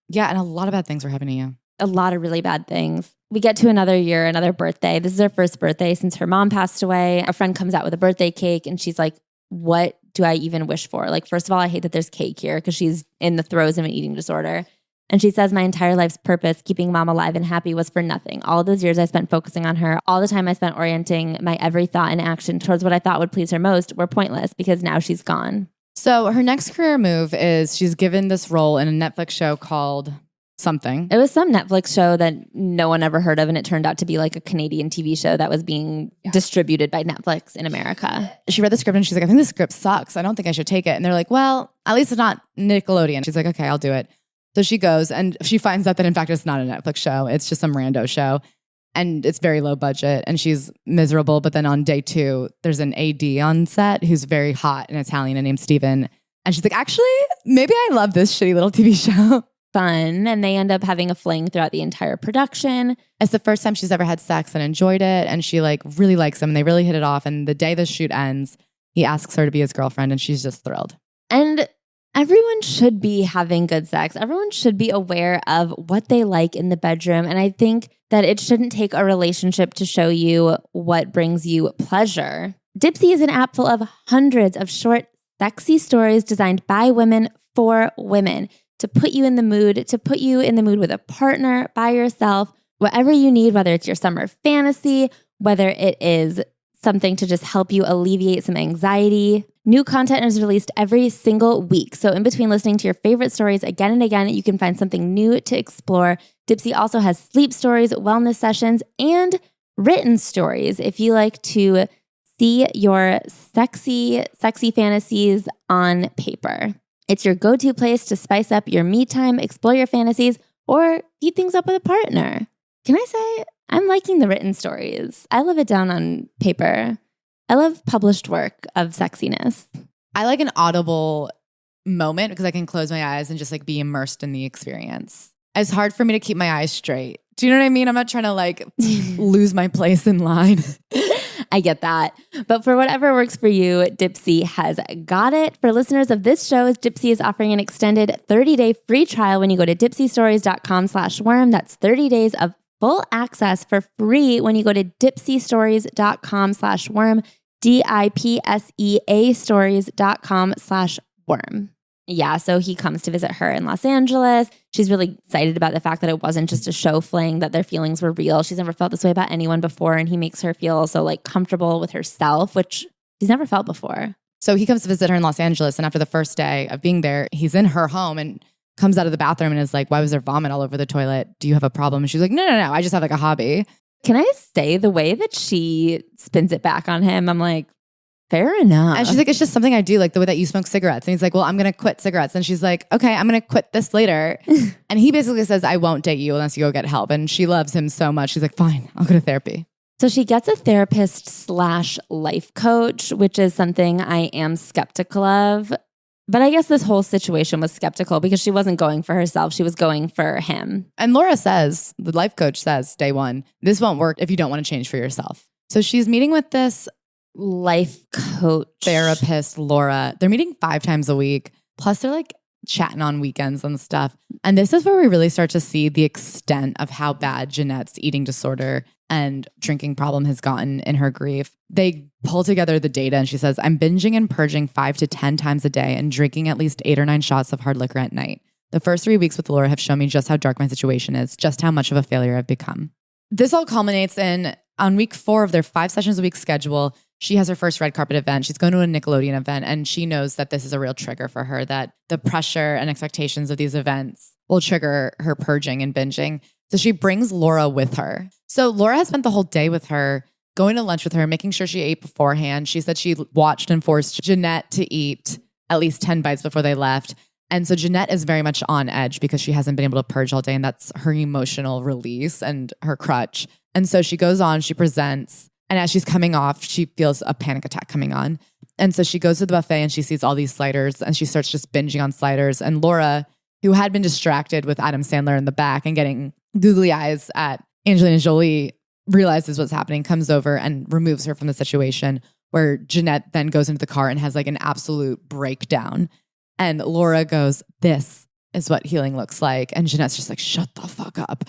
Yeah, and a lot of bad things were happening to you. A lot of really bad things. We get to another year, another birthday. This is her first birthday since her mom passed away. A friend comes out with a birthday cake and she's like, what do I even wish for? Like, first of all, I hate that there's cake here because she's in the throes of an eating disorder. And she says, my entire life's purpose, keeping mom alive and happy, was for nothing. All of those years I spent focusing on her, all the time I spent orienting my every thought and action towards what I thought would please her most were pointless because now she's gone. So her next career move is she's given this role in a Netflix show called something. It was some Netflix show that no one ever heard of, and it turned out to be like a Canadian TV show that was being distributed by Netflix in America. She read the script and she's like, I think this script sucks. I don't think I should take it. And they're like, well, at least it's not Nickelodeon. She's like, okay, I'll do it. So she goes and she finds out that in fact it's not a Netflix show. It's just some rando show. And it's very low budget and she's miserable. But then on day 2, there's an AD on set who's very hot and Italian and named Steven. And she's like, actually, maybe I love this shitty little TV show. Fun. And they end up having a fling throughout the entire production. It's the first time she's ever had sex and enjoyed it. And she like really likes him and they really hit it off. And the day the shoot ends, he asks her to be his girlfriend and she's just thrilled. And everyone should be having good sex. Everyone should be aware of what they like in the bedroom. And I think that it shouldn't take a relationship to show you what brings you pleasure. Dipsea is an app full of hundreds of short, sexy stories designed by women for women to put you in the mood, with a partner, by yourself, whatever you need, whether it's your summer fantasy, whether it is something to just help you alleviate some anxiety. New content is released every single week. So in between listening to your favorite stories again and again, you can find something new to explore. Dipsea also has sleep stories, wellness sessions, and written stories if you like to see your sexy fantasies on paper. It's your go-to place to spice up your me time, explore your fantasies, or keep things up with a partner. Can I say, I'm liking the written stories. I love it down on paper. I love published work of sexiness. I like an audible moment because I can close my eyes and just like be immersed in the experience. It's hard for me to keep my eyes straight. Do you know what I mean? I'm not trying to like lose my place in line. I get that. But for whatever works for you, Dipsea has got it. For listeners of this show, Dipsea is offering an extended 30-day free trial when you go to dipseastories.com/worm. That's 30 days of full access for free when you go to dipseastories.com/worm, DIPSEA stories.com/worm. Yeah, so he comes to visit her in Los Angeles. She's really excited about the fact that it wasn't just a show fling, that their feelings were real. She's never felt this way about anyone before, and he makes her feel so like comfortable with herself, which she's never felt before. So he comes to visit her in Los Angeles, and after the first day of being there, he's in her home and comes out of the bathroom and is like, why was there vomit all over the toilet? Do you have a problem? And she's like, no, I just have like a hobby. Can I say the way that she spins it back on him? I'm like, fair enough. And she's like, it's just something I do, like the way that you smoke cigarettes. And he's like, well, I'm going to quit cigarettes. And she's like, okay, I'm going to quit this later. And he basically says, I won't date you unless you go get help. And she loves him so much. She's like, fine, I'll go to therapy. So she gets a therapist/life coach, which is something I am skeptical of. But I guess this whole situation was skeptical because she wasn't going for herself. She was going for him. And Laura says, the life coach says, day one, this won't work if you don't want to change for yourself. So she's meeting with this life coach therapist, Laura. They're meeting 5 times a week. Plus they're like chatting on weekends and stuff. And this is where we really start to see the extent of how bad Jennette's eating disorder and drinking problem has gotten in her grief. They pull together the data and she says, I'm binging and purging 5 to 10 times a day and drinking at least 8 or 9 shots of hard liquor at night. The first 3 weeks with Laura have shown me just how dark my situation is, just how much of a failure I've become. This all culminates in, on week 4 of their 5 sessions a week schedule, she has her first red carpet event. She's going to a Nickelodeon event and she knows that this is a real trigger for her, that the pressure and expectations of these events will trigger her purging and binging. So she brings Laura with her. So Laura has spent the whole day with her, going to lunch with her, making sure she ate beforehand. She said she watched and forced Jennette to eat at least 10 bites before they left. And so Jennette is very much on edge because she hasn't been able to purge all day. And that's her emotional release and her crutch. And so she goes on, she presents. And as she's coming off, she feels a panic attack coming on. And so she goes to the buffet and she sees all these sliders and she starts just binging on sliders. And Laura, who had been distracted with Adam Sandler in the back and getting googly eyes at Angelina Jolie, realizes what's happening, comes over and removes her from the situation, where Jennette then goes into the car and has like an absolute breakdown. And Laura goes, this is what healing looks like. And Jennette's just like, shut the fuck up.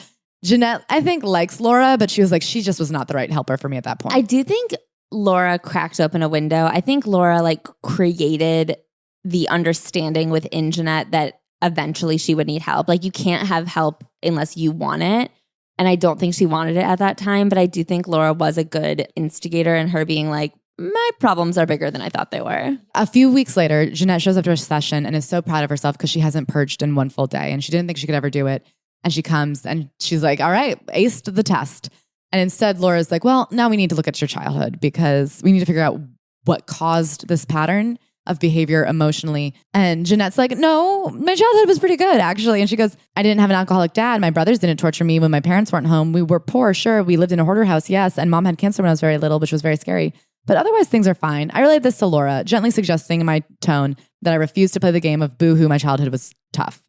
Jennette, I think, likes Laura, but she was like, she just was not the right helper for me at that point. I do think Laura cracked open a window. I think Laura like created the understanding within Jennette that eventually she would need help. Like you can't have help unless you want it. And I don't think she wanted it at that time, but I do think Laura was a good instigator in her being like, my problems are bigger than I thought they were. A few weeks later, Jennette shows up to her session and is so proud of herself because she hasn't purged in one full day and she didn't think she could ever do it. And she comes and she's like, all right, aced the test. And instead, Laura's like, well, now we need to look at your childhood because we need to figure out what caused this pattern of behavior emotionally. And Jennette's like, no, my childhood was pretty good, actually. And she goes, I didn't have an alcoholic dad. My brothers didn't torture me when my parents weren't home. We were poor, sure. We lived in a hoarder house, yes. And mom had cancer when I was very little, which was very scary. But otherwise, things are fine. I relayed this to Laura, gently suggesting in my tone that I refused to play the game of boo-hoo, my childhood was tough.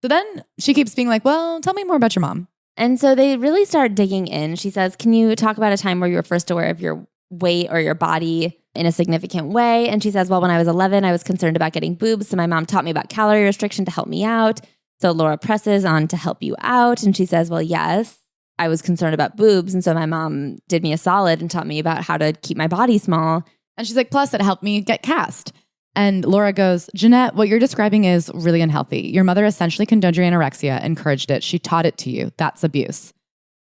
So then she keeps being like, well, tell me more about your mom. And so they really start digging in. She says, can you talk about a time where you were first aware of your weight or your body in a significant way? And she says, well, when I was 11, I was concerned about getting boobs. So my mom taught me about calorie restriction to help me out. So Laura presses on to help you out. And she says, well, yes, I was concerned about boobs. And so my mom did me a solid and taught me about how to keep my body small. And she's like, plus it helped me get cast. And Laura goes, Jennette, what you're describing is really unhealthy. Your mother essentially condoned your anorexia, encouraged it. She taught it to you. That's abuse.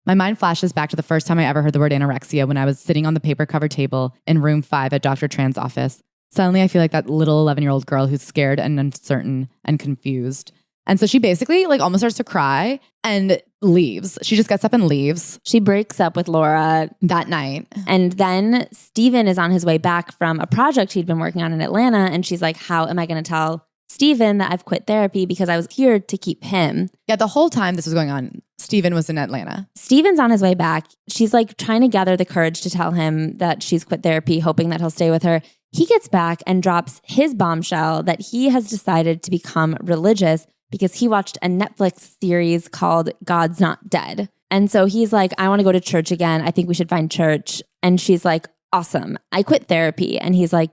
My mind flashes back to the first time I ever heard the word anorexia when I was sitting on the paper cover table in room 5 at Dr. Tran's office. Suddenly, I feel like that little 11-year-old girl who's scared and uncertain and confused. And so she basically like almost starts to cry and leaves. She just gets up and leaves. She breaks up with Laura that night. And then Steven is on his way back from a project he'd been working on in Atlanta. And she's like, how am I going to tell Steven that I've quit therapy because I was here to keep him? Yeah, the whole time this was going on, Steven was in Atlanta. Steven's on his way back. She's like trying to gather the courage to tell him that she's quit therapy, hoping that he'll stay with her. He gets back and drops his bombshell that he has decided to become religious because he watched a Netflix series called God's Not Dead. And so he's like, I want to go to church again. I think we should find church. And she's like, awesome. I quit therapy. And he's like,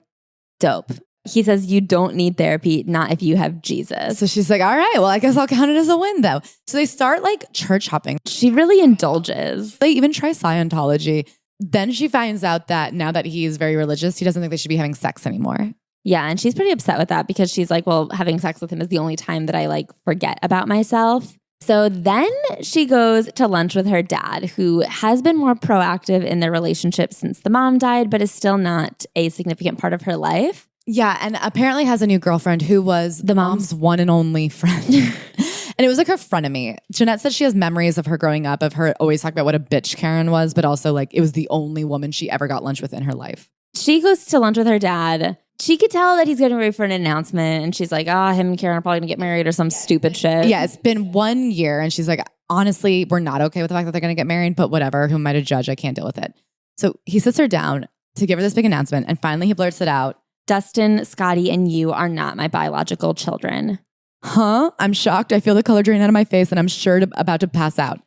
dope. He says, you don't need therapy, not if you have Jesus. So she's like, all right, well, I guess I'll count it as a win though. So they start like church hopping. She really indulges. They even try Scientology. Then she finds out that now that he's very religious, he doesn't think they should be having sex anymore. Yeah, and she's pretty upset with that because she's like, well, having sex with him is the only time that I like forget about myself. So then she goes to lunch with her dad, who has been more proactive in their relationship since the mom died, but is still not a significant part of her life. Yeah, and apparently has a new girlfriend who was the mom's one and only friend. And it was like her frenemy. Jennette said she has memories of her growing up, of her always talking about what a bitch Karen was, but also like it was the only woman she ever got lunch with in her life. She goes to lunch with her dad. She could tell that he's getting ready for an announcement. And she's like, him and Karen are probably going to get married or some stupid shit. Yeah, it's been 1 year. And she's like, honestly, we're not okay with the fact that they're going to get married, but whatever. Who am I to judge? I can't deal with it. So he sits her down to give her this big announcement. And finally he blurts it out. Dustin, Scotty, and you are not my biological children. Huh? I'm shocked. I feel the color drain out of my face and I'm sure about to pass out.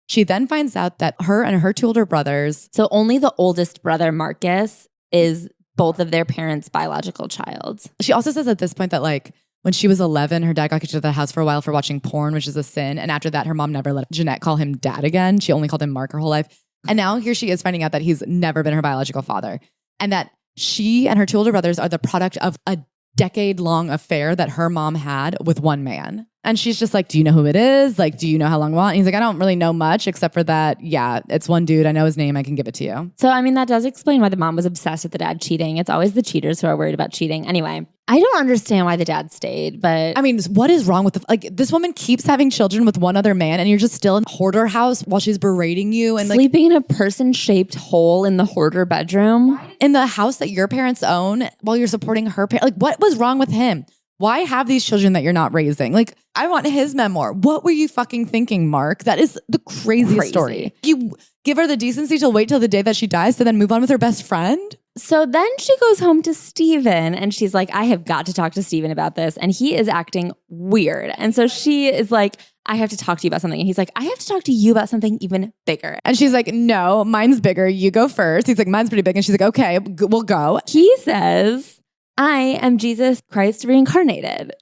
She then finds out that her and her 2 older brothers. So only the oldest brother, Marcus, is both of their parents' biological child. She also says at this point that like when she was 11, her dad got kicked out of the house for a while for watching porn, which is a sin. And after that, her mom never let Jennette call him dad again. She only called him Mark her whole life. And now here she is finding out that he's never been her biological father. And that she and her 2 older brothers are the product of a decade-long affair that her mom had with one man. And she's just like, do you know who it is? Like, do you know how long we want? And he's like, I don't really know much except for that. Yeah, it's one dude. I know his name. I can give it to you. So, I mean, that does explain why the mom was obsessed with the dad cheating. It's always the cheaters who are worried about cheating. Anyway, I don't understand why the dad stayed, but... I mean, what is wrong with this woman keeps having children with one other man and you're just still in a hoarder house while she's berating you and sleeping in a person-shaped hole in the hoarder bedroom. In the house that your parents own while you're supporting her parents. Like, what was wrong with him? Why have these children that you're not raising? Like, I want his memoir. What were you fucking thinking, Mark? That is the craziest story. You give her the decency to wait till the day that she dies to then move on with her best friend? So then she goes home to Steven and she's like, I have got to talk to Steven about this. And he is acting weird. And so she is like, I have to talk to you about something. And he's like, I have to talk to you about something even bigger. And she's like, no, mine's bigger. You go first. He's like, mine's pretty big. And she's like, okay, we'll go. He says, I am Jesus Christ reincarnated.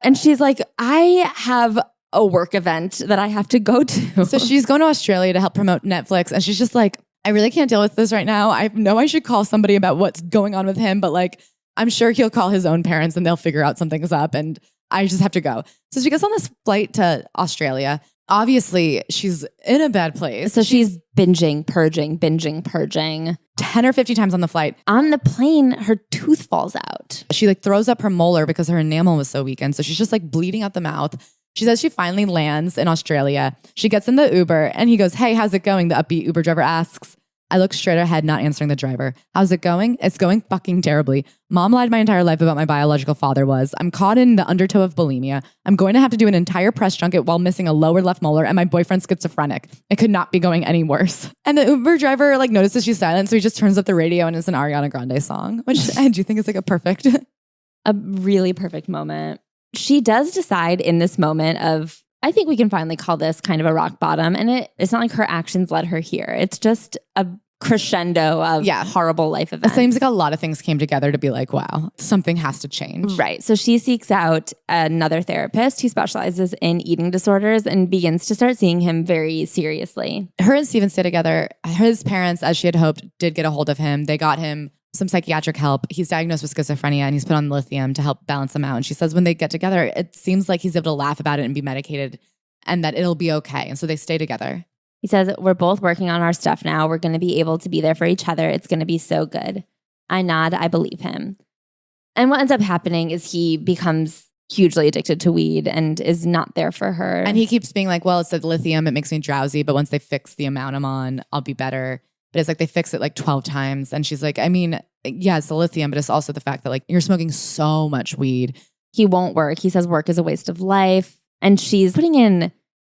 And she's like, I have a work event that I have to go to. So she's going to Australia to help promote Netflix. And she's just like, I really can't deal with this right now. I know I should call somebody about what's going on with him, but like, I'm sure he'll call his own parents and they'll figure out something's up. And I just have to go. So she gets on this flight to Australia. Obviously, she's in a bad place. So she's binging, purging 10 or 50 times on the flight. On the plane, her tooth falls out. She like throws up her molar because her enamel was so weakened. So she's just like bleeding out the mouth. She says she finally lands in Australia. She gets in the Uber and he goes, hey, how's it going? The upbeat Uber driver asks. I look straight ahead, not answering the driver. How's it going? It's going fucking terribly. Mom lied my entire life about my biological father was. I'm caught in the undertow of bulimia. I'm going to have to do an entire press junket while missing a lower left molar and my boyfriend's schizophrenic. It could not be going any worse. And the Uber driver like notices she's silent, so he just turns up the radio and it's an Ariana Grande song, which I do think is like a really perfect moment. She does decide in this moment of, I think we can finally call this kind of a rock bottom. And it's not like her actions led her here. It's just a crescendo of horrible life events. It seems like a lot of things came together to be like, wow, something has to change. Right. So she seeks out another therapist who specializes in eating disorders and begins to start seeing him very seriously. Her and Steven stay together. His parents, as she had hoped, did get a hold of him. They got him some psychiatric help. He's diagnosed with schizophrenia and he's put on lithium to help balance him out. And she says when they get together, it seems like he's able to laugh about it and be medicated and that it'll be okay. And so they stay together. He says, we're both working on our stuff now. We're going to be able to be there for each other. It's going to be so good. I nod. I believe him. And what ends up happening is he becomes hugely addicted to weed and is not there for her. And he keeps being like, well, it's the lithium. It makes me drowsy. But once they fix the amount I'm on, I'll be better. But it's like they fix it like 12 times. And she's like, I mean, yeah, it's the lithium, but it's also the fact that like you're smoking so much weed. He won't work. He says work is a waste of life. And she's putting in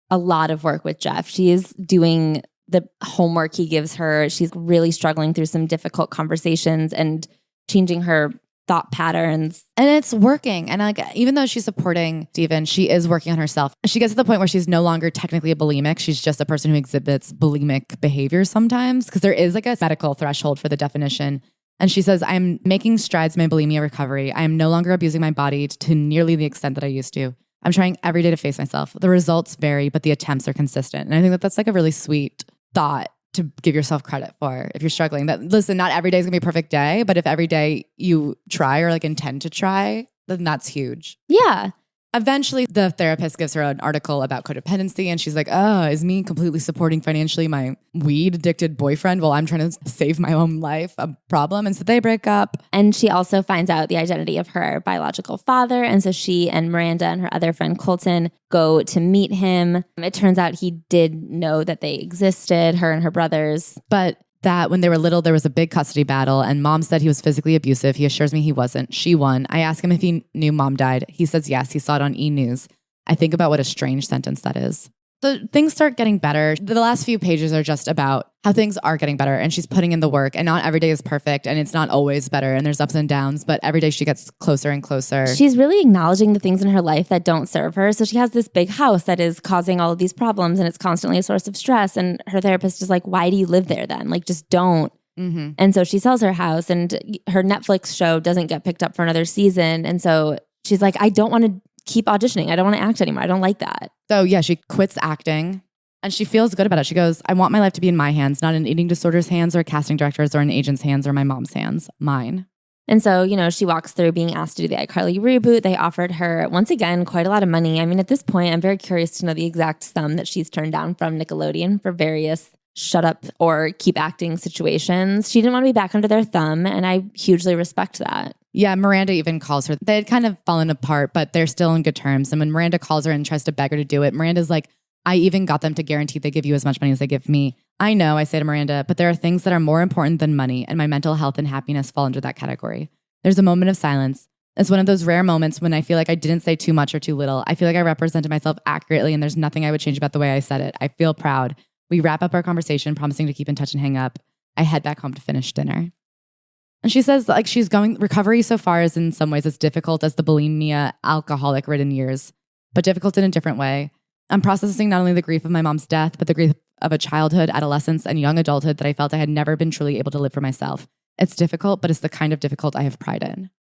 a lot of work with Jeff. She is doing the homework he gives her. She's really struggling through some difficult conversations and changing her thought patterns. And it's working. And like, even though she's supporting Steven, she is working on herself. She gets to the point where she's no longer technically a bulimic. She's just a person who exhibits bulimic behavior sometimes, because there is like a medical threshold for the definition. And she says, I'm making strides in my bulimia recovery. I am no longer abusing my body to nearly the extent that I used to. I'm trying every day to face myself. The results vary, but the attempts are consistent. And I think that that's like a really sweet thought to give yourself credit for if you're struggling. That, listen, not every day is gonna be a perfect day, but if every day you try or like intend to try, then that's huge. Yeah. Eventually, the therapist gives her an article about codependency, and she's like, oh, is me completely supporting financially my weed-addicted boyfriend while I'm trying to save my own life a problem? And so they break up. And she also finds out the identity of her biological father. And so she and Miranda and her other friend Colton go to meet him. It turns out he did know that they existed, her and her brothers. But that when they were little, there was a big custody battle and mom said he was physically abusive. He assures me he wasn't. She won. I ask him if he knew mom died. He says yes. He saw it on E! News. I think about what a strange sentence that is. So things start getting better. The last few pages are just about how things are getting better and she's putting in the work, and not every day is perfect and it's not always better and there's ups and downs, but every day she gets closer and closer. She's really acknowledging the things in her life that don't serve her. So she has this big house that is causing all of these problems and it's constantly a source of stress. And her therapist is like, why do you live there then? Like, just don't. Mm-hmm. And so she sells her house and her Netflix show doesn't get picked up for another season. And so she's like, I don't want to keep auditioning. I don't want to act anymore. I don't like that. So yeah, she quits acting and she feels good about it. She goes, I want my life to be in my hands, not in eating disorders hands or a casting director's or an agent's hands or my mom's hands, mine. And so, you know, she walks through being asked to do the iCarly reboot. They offered her, once again, quite a lot of money. I mean, at this point, I'm very curious to know the exact sum that she's turned down from Nickelodeon for various shut up or keep acting situations. She didn't want to be back under their thumb, and I hugely respect that. Yeah, Miranda even calls her. They had kind of fallen apart, but they're still in good terms. And when Miranda calls her and tries to beg her to do it, Miranda's like, I even got them to guarantee they give you as much money as they give me. I know, I say to Miranda, but there are things that are more important than money, and my mental health and happiness fall under that category. There's a moment of silence. It's one of those rare moments when I feel like I didn't say too much or too little. I feel like I represented myself accurately, and there's nothing I would change about the way I said it. I feel proud. We wrap up our conversation, promising to keep in touch and hang up. I head back home to finish dinner. And she says like she's going, recovery so far is in some ways as difficult as the bulimia alcoholic ridden years, but difficult in a different way. I'm processing not only the grief of my mom's death, but the grief of a childhood, adolescence, and young adulthood that I felt I had never been truly able to live for myself. It's difficult, but it's the kind of difficult I have pride in.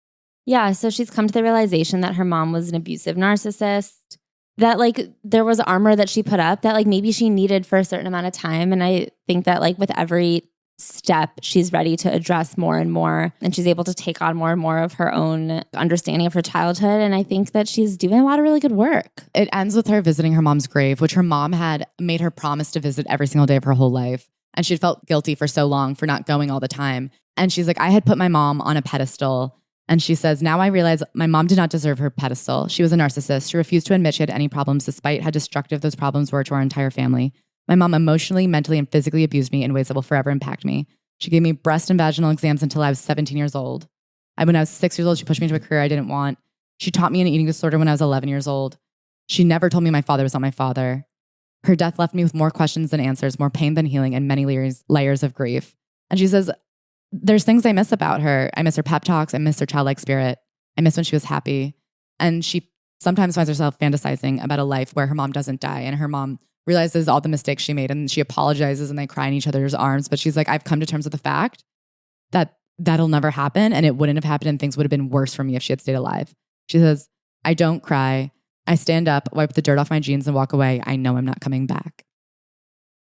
Yeah, so she's come to the realization that her mom was an abusive narcissist, that like there was armor that she put up that like maybe she needed for a certain amount of time. And I think that like with every step, she's ready to address more and more, and she's able to take on more and more of her own understanding of her childhood. And I think that she's doing a lot of really good work. It ends with her visiting her mom's grave, which her mom had made her promise to visit every single day of her whole life. And she'd felt guilty for so long for not going all the time. And she's like, I had put my mom on a pedestal. And she says, now I realize my mom did not deserve her pedestal. She was a narcissist. She refused to admit she had any problems despite how destructive those problems were to our entire family. My mom emotionally, mentally, and physically abused me in ways that will forever impact me. She gave me breast and vaginal exams until I was 17 years old. When I was 6 years old, she pushed me into a career I didn't want. She taught me an eating disorder when I was 11 years old. She never told me my father was not my father. Her death left me with more questions than answers, more pain than healing, and many layers of grief. And she says, there's things I miss about her. I miss her pep talks. I miss her childlike spirit. I miss when she was happy. And she sometimes finds herself fantasizing about a life where her mom doesn't die, and her mom realizes all the mistakes she made, and she apologizes, and they cry in each other's arms. But she's like, I've come to terms with the fact that that'll never happen, and it wouldn't have happened, and things would have been worse for me if she had stayed alive. She says, I don't cry. I stand up, wipe the dirt off my jeans, and walk away. I know I'm not coming back.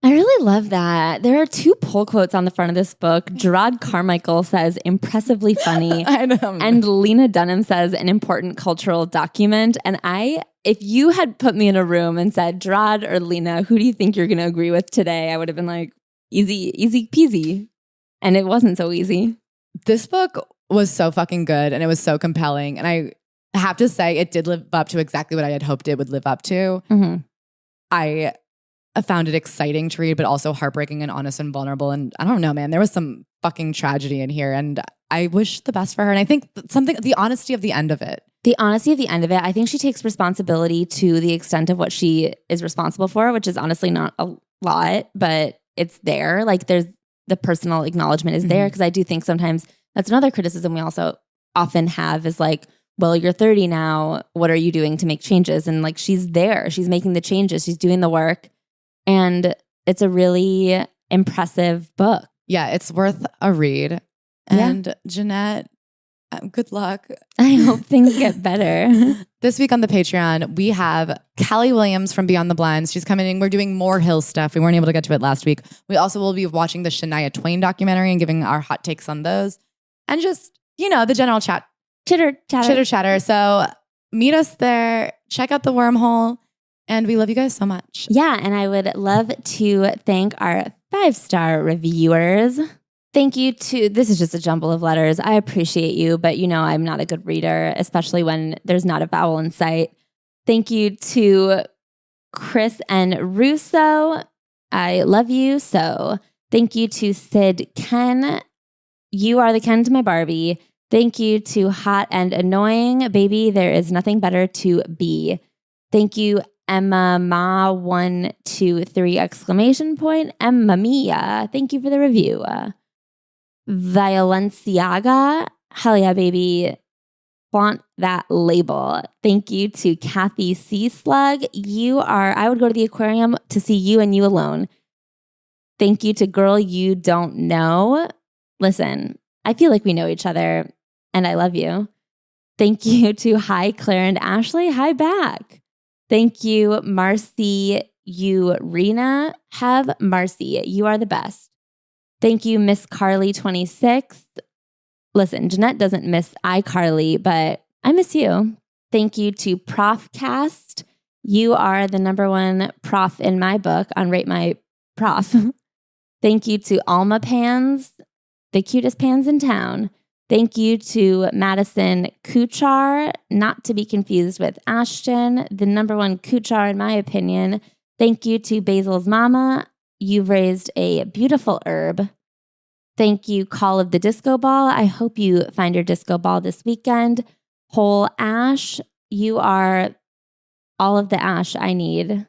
I really love that. There are 2 pull quotes on the front of this book. Gerard Carmichael says, impressively funny. I know. And Lena Dunham says, an important cultural document. And if you had put me in a room and said, Gerard or Lena, who do you think you're going to agree with today? I would have been like, easy peasy. And it wasn't so easy. This book was so fucking good, and it was so compelling. And I have to say, it did live up to exactly what I had hoped it would live up to. Mm-hmm. I found it exciting to read, but also heartbreaking and honest and vulnerable. And I don't know, man, there was some fucking tragedy in here, and I wish the best for her. And I think the honesty of the end of it. The honesty of the end of it, I think she takes responsibility to the extent of what she is responsible for, which is honestly not a lot, but it's there. Like there's the personal acknowledgement is there, because I do think sometimes that's another criticism we also often have is like, well, you're 30 now. What are you doing to make changes? And like she's there. She's making the changes. She's doing the work. And it's a really impressive book. Yeah, it's worth a read. And Jennette, good luck. I hope things get better. This week on the Patreon, we have Callie Williams from Beyond the Blinds. She's coming in. We're doing more Hill stuff. We weren't able to get to it last week. We also will be watching the Shania Twain documentary and giving our hot takes on those. And just, the general chitter chatter. So meet us there. Check out the wormhole. And we love you guys so much. Yeah, and I would love to thank our 5-star reviewers. Thank you to, this is just a jumble of letters. I appreciate you, but I'm not a good reader, especially when there's not a vowel in sight. Thank you to Chris and Russo. I love you so. Thank you to Sid Ken. You are the Ken to my Barbie. Thank you to Hot and Annoying. Baby, there is nothing better to be. Thank you, Emma Ma 123 exclamation point. Emma Mia. Thank you for the review. Violenciaga. Hell yeah, baby. Flaunt that label. Thank you to Kathy C. Slug. I would go to the aquarium to see you and you alone. Thank you to Girl You Don't Know. Listen, I feel like we know each other and I love you. Thank you to Hi Claire and Ashley. Hi back. Thank you, Marcy Urena. Have Marcy. You are the best. Thank you, Miss Carly 26. Listen, Jennette doesn't miss iCarly, but I miss you. Thank you to Profcast. You are the #1 prof in my book on Rate My Prof. Thank you to Alma Pans, the cutest pans in town. Thank you to Madison Kuchar, not to be confused with Ashton, the #1 Kuchar in my opinion. Thank you to Basil's mama. You've raised a beautiful herb. Thank you, Call of the Disco Ball. I hope you find your disco ball this weekend. Whole Ash, you are all of the ash I need.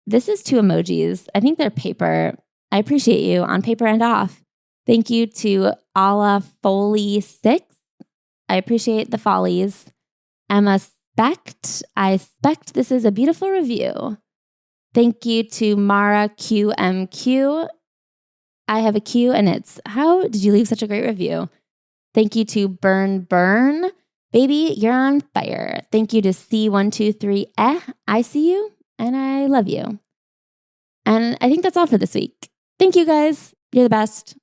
This is 2 emojis. I think they're paper. I appreciate you on paper and off. Thank you to Ala Foley 6. I appreciate the follies. Emma Specht. I expect this is a beautiful review. Thank you to Mara QMQ. I have a Q and it's, how did you leave such a great review? Thank you to Burn. Baby, you're on fire. Thank you to C123. I see you and I love you. And I think that's all for this week. Thank you guys. You're the best.